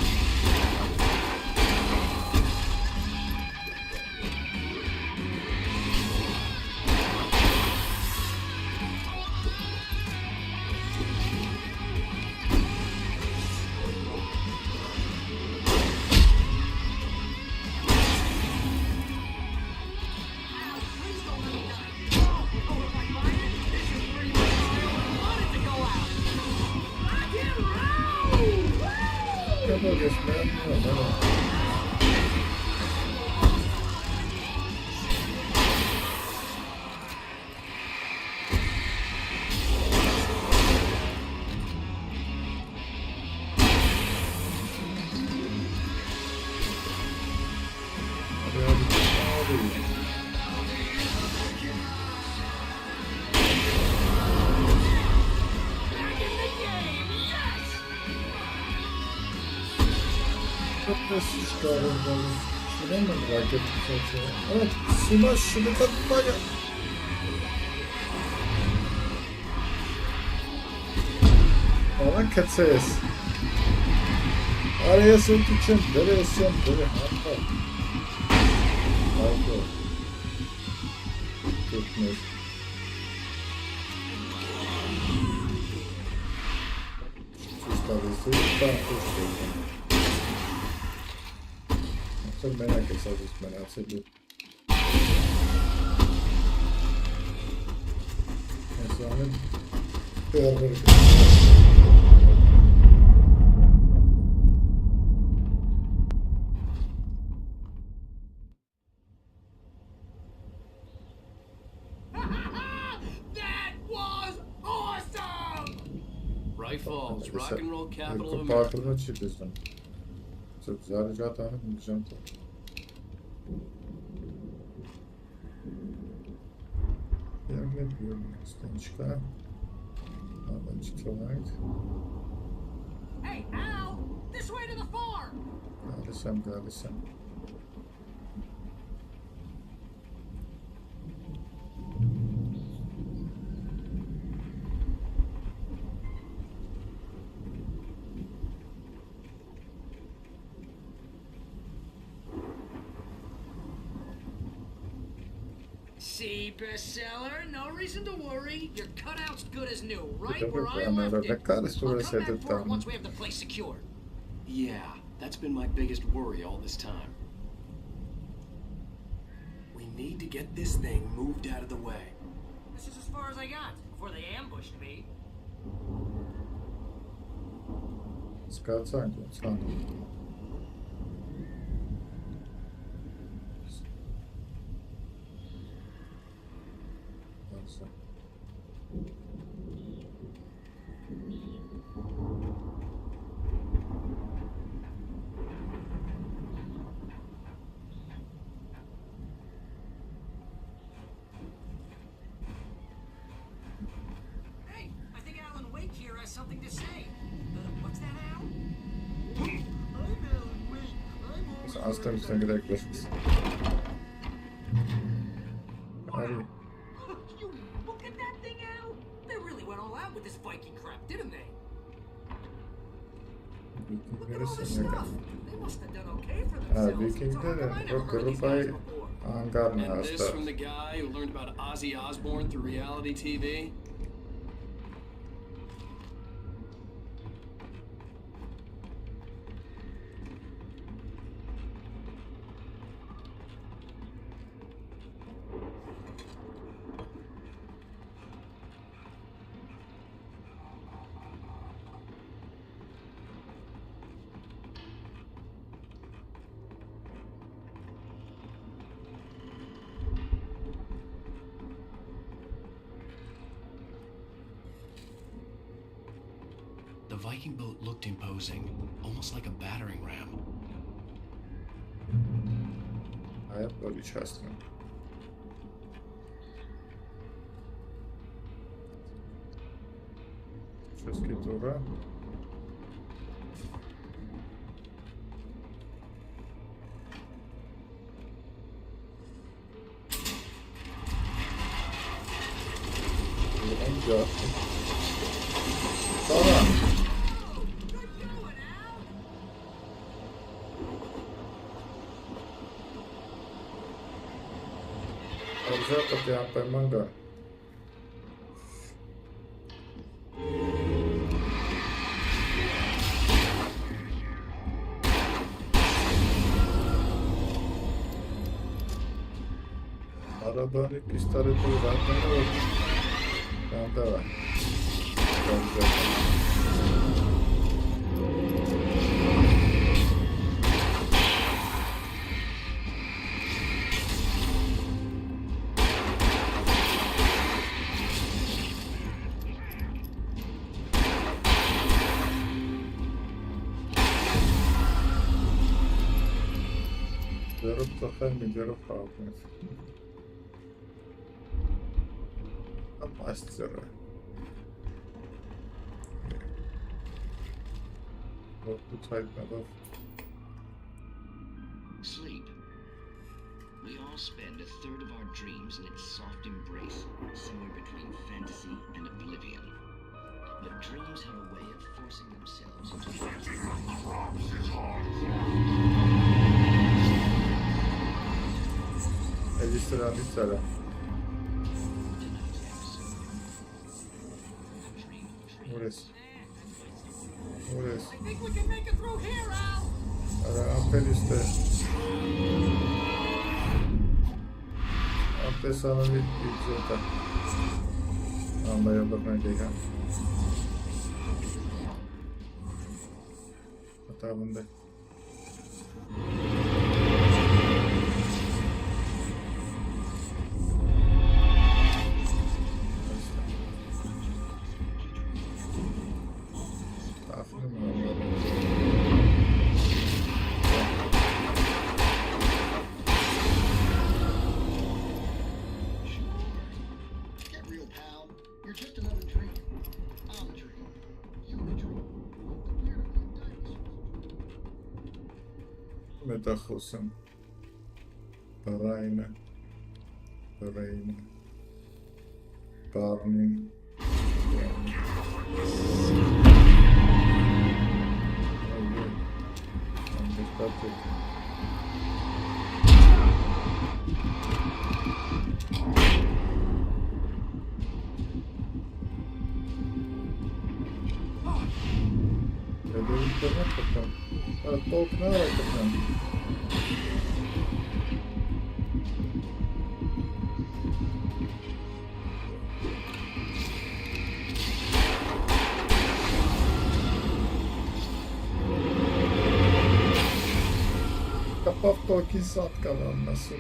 Evet, Sima şunu katmaya. Ona kaçacağız. Araya sokacağım, nereye sen böyle harika. Harika. Tutmuş. Çok merak ediyoruz ben absolut. Mesela beğenmedim. Falls, rock and roll capital of America. America. Çok güzel rica ederim. Gideceğim. Yapıyorum. Stançka. Ama çıkamak. Hey, Al! This way to the farm! Galisem. See, bestseller, no reason to worry. Your cutout's good as new, right where I left it. I'll come back for it once we have the place secured. Yeah, that's been my biggest worry all this time. We need to get this thing moved out of the way. This is as far as I got before they ambushed me. Скацать, Hey, something to say. What's that, Al? You look at that thing, Al. They really went all out with this Viking crap, didn't they? Look at all this stuff. They must have done okay for themselves. And this from the guy who learned about Ozzy Osbourne through reality TV? The Viking boat looked imposing, almost like a battering ram. I have bloody chest now. Just get over. Te apă manga. Arabanın pistoletleri zaten yok. Bende var. Nvidia խաղում Master Sleep. We all spend a third of our dreams in its soft embrace, somewhere between fantasy and oblivion. But dreams have a way of forcing themselves into Registrare. What is? I think we can make it through here, Al. I'm finished there. After some of it, it's okay. I'm by over my day. What happened there? Metachosem. Parayne. Parnin. Kapavtoki satkalan nasıl?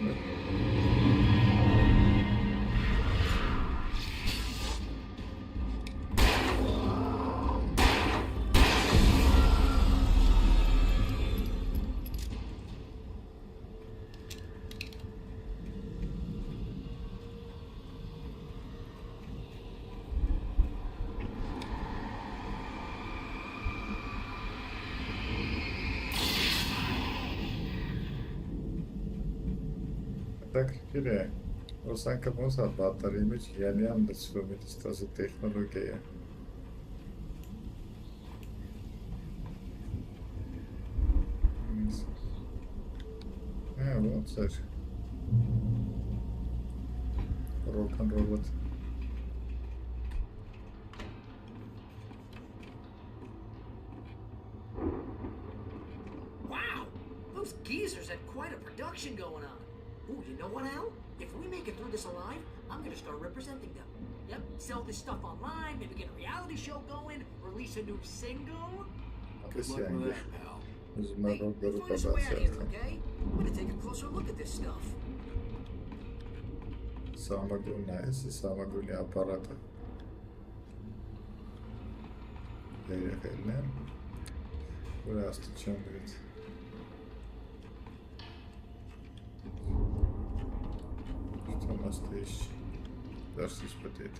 Գիտե, ոսանքը ոնց է բատարի մեջ յալիան լցվում է ստասի տեխնոլոգիա ոնց էր rock and roll. Wow! Those geezers had quite a production going on. Ooh, you know what, Al? If we make it through this alive, I'm gonna start representing them. Yep, sell this stuff online, maybe get a reality show going, release a new single. Good luck with that, pal. Hey, we'll find us a way out here, okay? I'm gonna take a closer look at this stuff. Самогульная, если самогульный аппарат. Переходим. Куда стучим, говорит. Что у нас здесь? Даже испытает.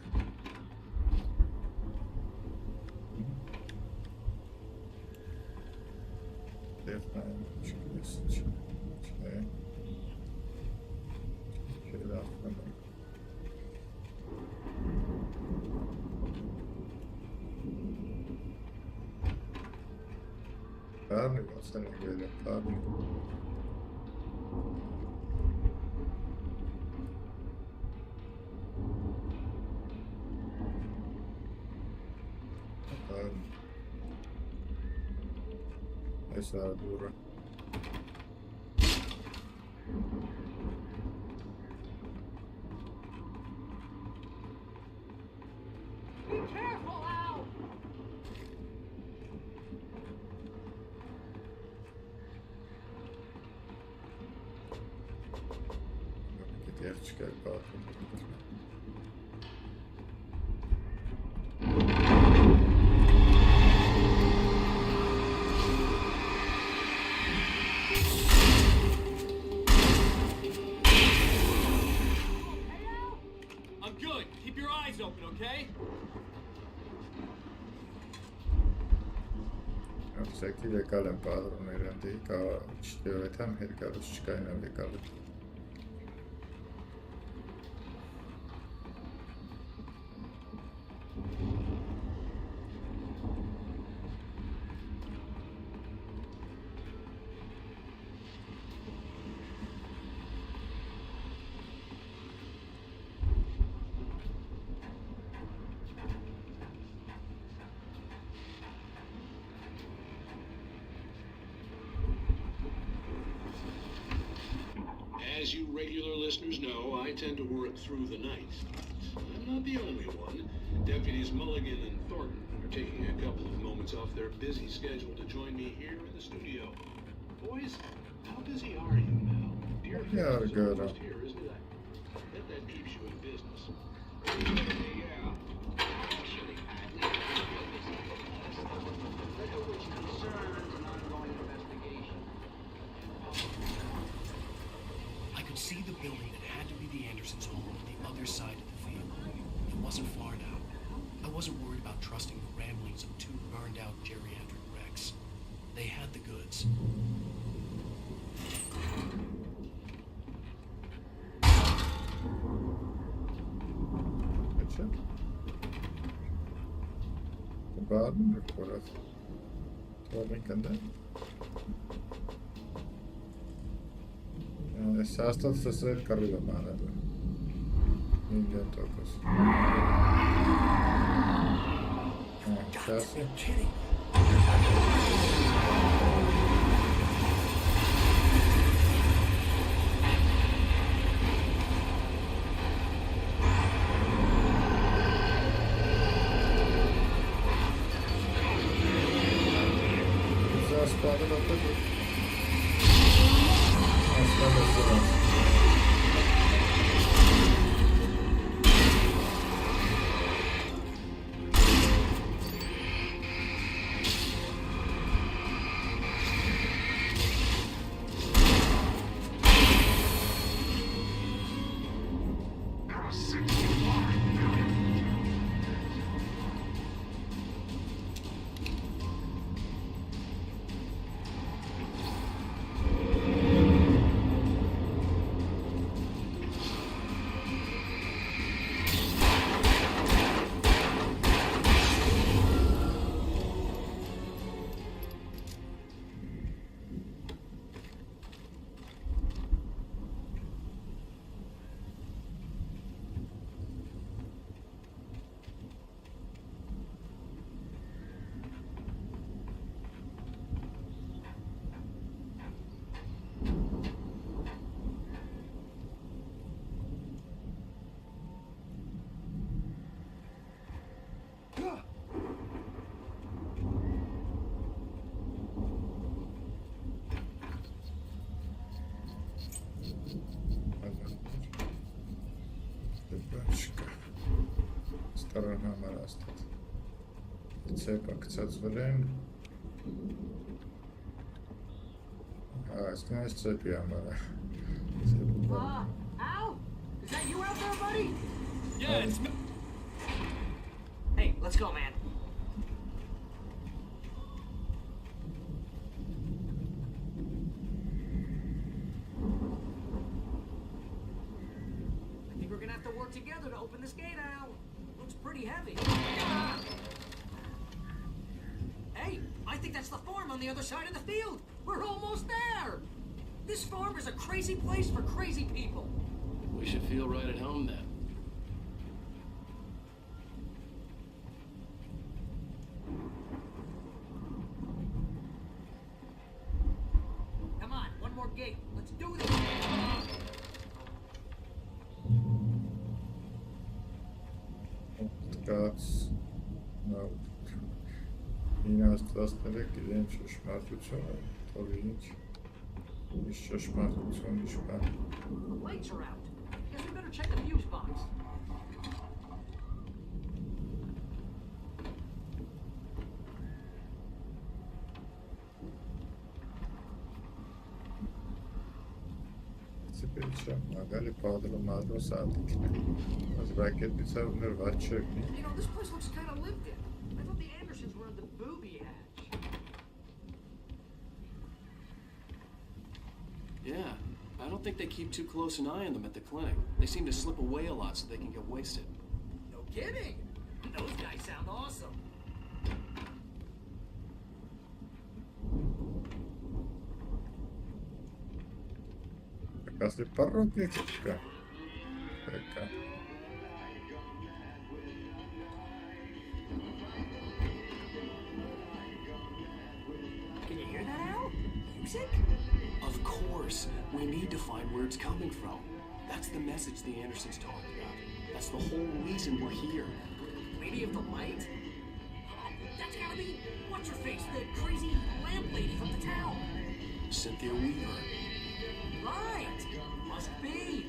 Парни, пацаны, говорят, парни. Парни. Esa дура. Be careful, Al! Девочка, папа. I'm good. Keep your eyes open, okay? Всякие лекали падроны, рандика, что там херкалус, чекайна лекали. As you regular listeners know, I tend to work through the night. I'm not the only one. Deputies Mulligan and Thornton are taking a couple of moments off their busy schedule to join me here in the studio. Boys, how busy are you now? Dear Yeah, good. Almost here, isn't it? I bet that keeps you in business. Yeah. Actually, which concerns an ongoing investigation. I could see the building that had to be the Andersons' home on the other side of the field. It wasn't far now. I wasn't worried about trusting the ramblings of two burned-out geriatric wrecks. They had the goods. Gotcha. Baden, recordat. Torning kan det. Sastat försöker karriera med det. Ingen tokos. Chassis. Spadă la tot. Asta de sărat. չկա։ Ստարան համար աստատ։ Ծեպը կցածվել են։ Այս կնայց ծեպի համար։ Al? Is that you out there, buddy? Yeah, it's me. Hey, let's go, man. I think we're gonna have to work together to open this gate, Al. Looks pretty heavy. Hey, I think that's the farm on the other side of the field. We're almost there. This farm is a crazy place for crazy people. We should feel right at home then. Come on, one more gate. Let's do this. Guts. No. Ինաստասները գիրեն շշմարտությունը, թողի ինչ շշմարտություն իշպա։ The lights are out. Guess we better check the fuse box. Теперь что? Нагали падало мазло садик. Ракет бицарный варчер. You know, this place looks kind of lived in. I thought the Andersons were in the booby hatch. Yeah, I don't think they keep too close an eye on them at the clinic. They seem to slip away a lot so they can get wasted. No kidding. Those guys sound awesome. Если породничка. Така. Can you hear that, Al? Music? Of course, we need to find where it's coming from. That's the message the Andersons talked about. That's the whole reason we're here. Lady of the Light? That's gotta be what's-her-face, the crazy lamp lady from the town. Cynthia Weaver. Right. Must be.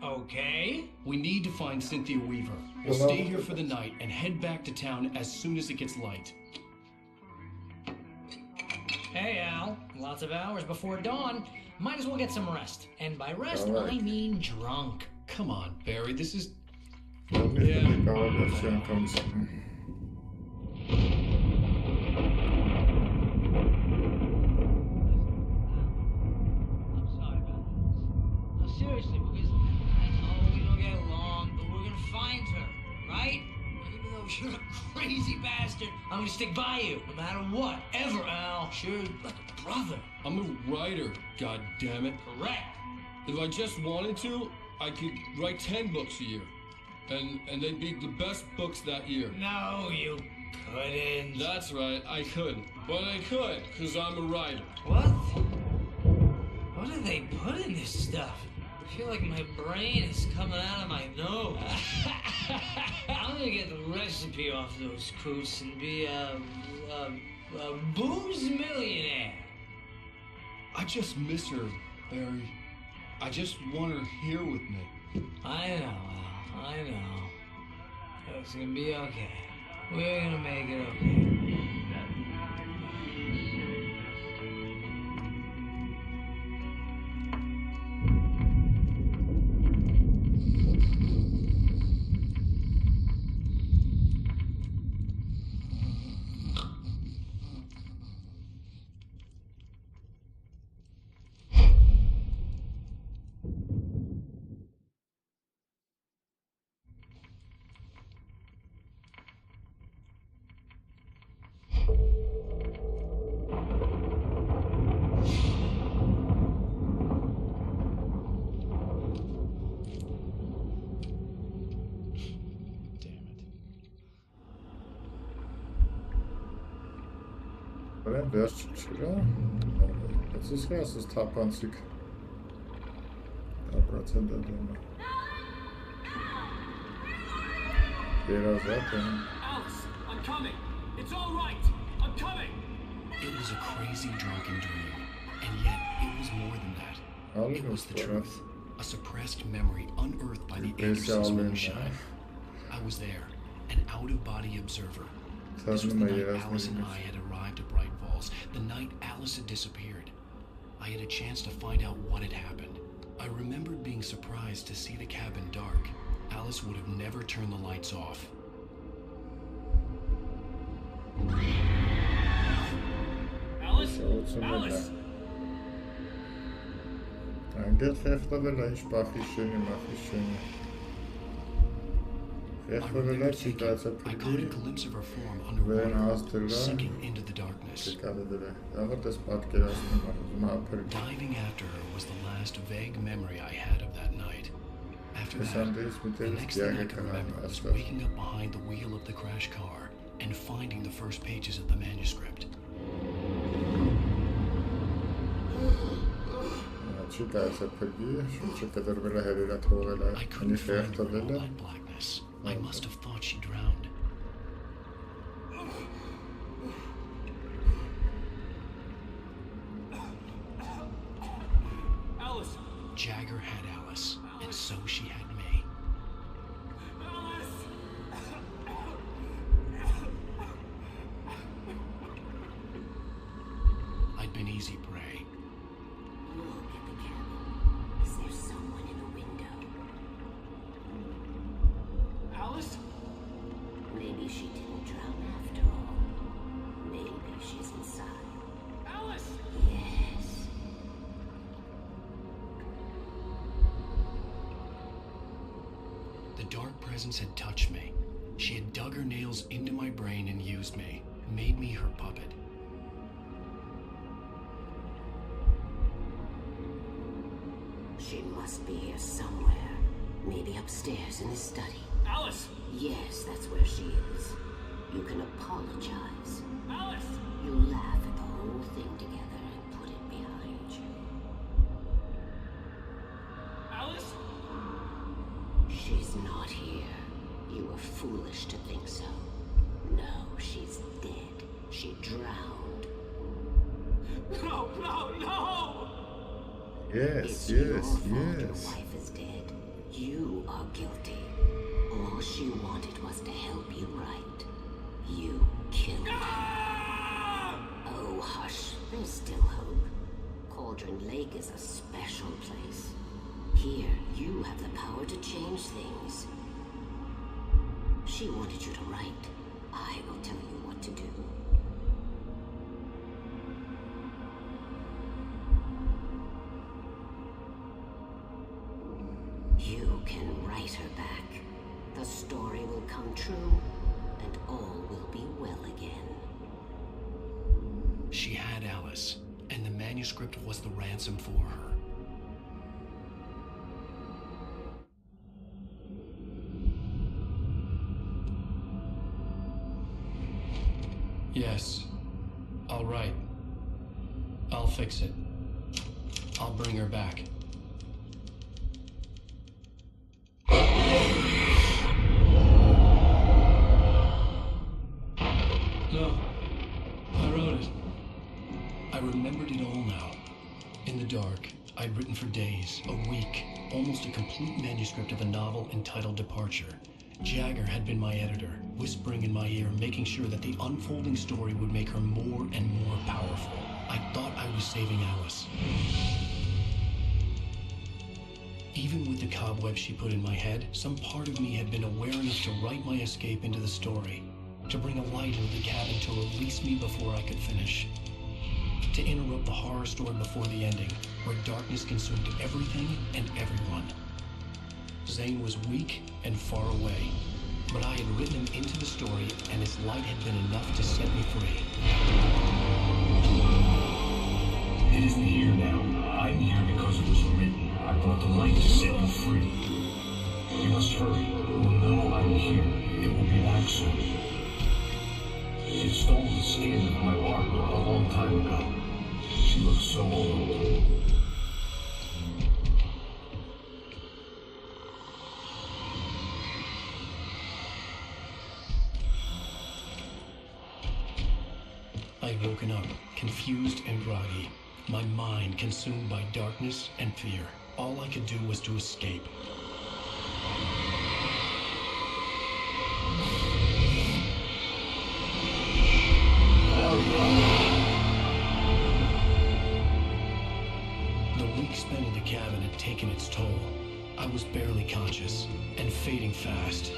Okay. We need to find Cynthia Weaver. We'll stay here for the night and head back to town as soon as it gets light. Hey, Al. Lots of hours before dawn. Might as well get some rest. And by rest, I mean drunk. Come on, Barry. This is... Seriously, because I know we don't get along, but we're gonna find her, right? And even though you're a crazy bastard, I'm gonna stick by you, no matter what, ever, Al. Sure, like a brother. I'm a writer, goddammit. Correct. If I just wanted to, I could write 10 books a year. And they'd be the best books that year. No, you couldn't. That's right, I couldn't. But I could, because I'm a writer. What? What do they put in this stuff? I feel like my brain is coming out of my nose. I'm gonna get the recipe off those coots and be a booze millionaire. I just miss her, Barry. I just want her here with me. I know, Al. I know. It's gonna be okay. We're gonna make it okay. Vrem վերջ չրա։ Բայց ես ասես թափանցիկ 10% դնում է։ Alice, I'm coming. It's all right. I'm coming. It was a crazy drunken dream, and yet it was more than that. It was the truth, a suppressed memory unearthed by the Anderson's moonshine. I was there, an out-of-body observer. This was the night Alice and I had arrived at Bright Falls, the night Alice had disappeared. I had a chance to find out what had happened. I remembered being surprised to see the cabin dark. Alice would have never turned the lights off. Alice? Alice! Անգել խեղտվել է, ինչ պախիշենի, մախիշենի։ Խեղտվել է, չիտացը պրդի, վեն հաստել է, չկալել է, աղդ ես պատկերասնում է, մապրդի։ Diving after her was the last vague memory I had of that night. After that, the next thing I can remember was waking up behind the wheel of the crash car and finding the first pages of the manuscript. I couldn't find her in all that blackness. I must have thought she drowned. Alice! Jagger had Alice, and so she had me. I'd been easy prey. Look at the cabin. Is there someone in the window? Alice? Maybe she didn't drown after all. Maybe she's inside. Alice! Yes. The dark presence had touched me. She had dug her nails into my brain and used me, made me her puppet. She must be here somewhere. Maybe upstairs in the study. Alice! Yes, that's where she is. You can apologize. Alice! You laugh at the whole thing together and put it behind you. Alice? She's not here. You were foolish to think so. No, she's dead. She drowned. No, no, no! Yes, Your wife is dead. You are guilty. All she wanted was to help you right. You killed her. Oh, hush. There's still hope. Cauldron Lake is a special place. Here, you have the power to change things. She wanted you to write. I will tell you what to do. You can write her back. The story will come true, and all will be well again. She had Alice, and the manuscript was the ransom for her. Yes, I'll write. I'll fix it. I'll bring her back. No, I wrote it. I remembered it all now. In the dark, I'd written for days, a week, almost a complete manuscript of a novel entitled Departure. Jagger had been my editor, whispering in my ear, making sure that the unfolding story would make her more and more powerful. I thought I was saving Alice. Even with the cobwebs she put in my head, some part of me had been aware enough to write my escape into the story, to bring a light into the cabin to release me before I could finish, to interrupt the horror story before the ending, where darkness consumed everything and everyone. Zane was weak and far away, but I had written him into the story, and his light had been enough to set me free. It isn't here now. I'm here because it was written. I brought the light to set you free. You must hurry. It will know I'm here. It will be back soon. She stole the skin of my heart a long time ago. She looks so old. I'd woken up, confused and groggy, my mind consumed by darkness and fear. All I could do was to escape. The week spent in the cabin had taken its toll. I was barely conscious and fading fast.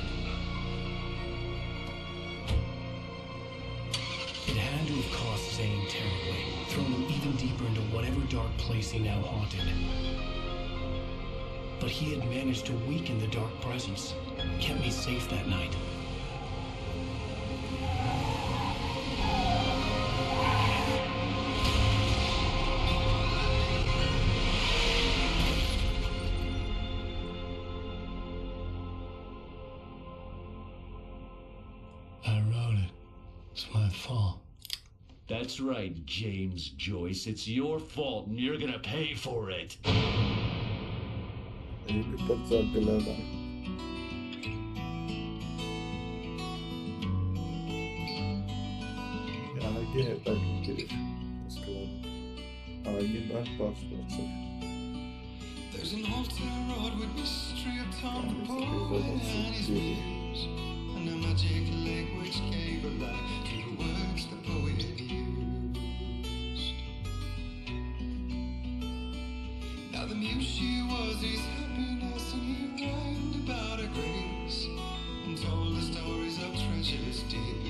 It had to have cost Zane terribly, thrown him even deeper into whatever dark place he now haunted. But he had managed to weaken the dark presence, kept me safe that night. I wrote it. It's my fault. That's right, James Joyce. It's your fault, and you're gonna pay for it. There's an altar wrought with mystery of Tom Paul and his views, and a magic language gave a life to the words the poet used. Now the muse she was his happiness, and he rhymed about her grace, and told the stories of treasures deep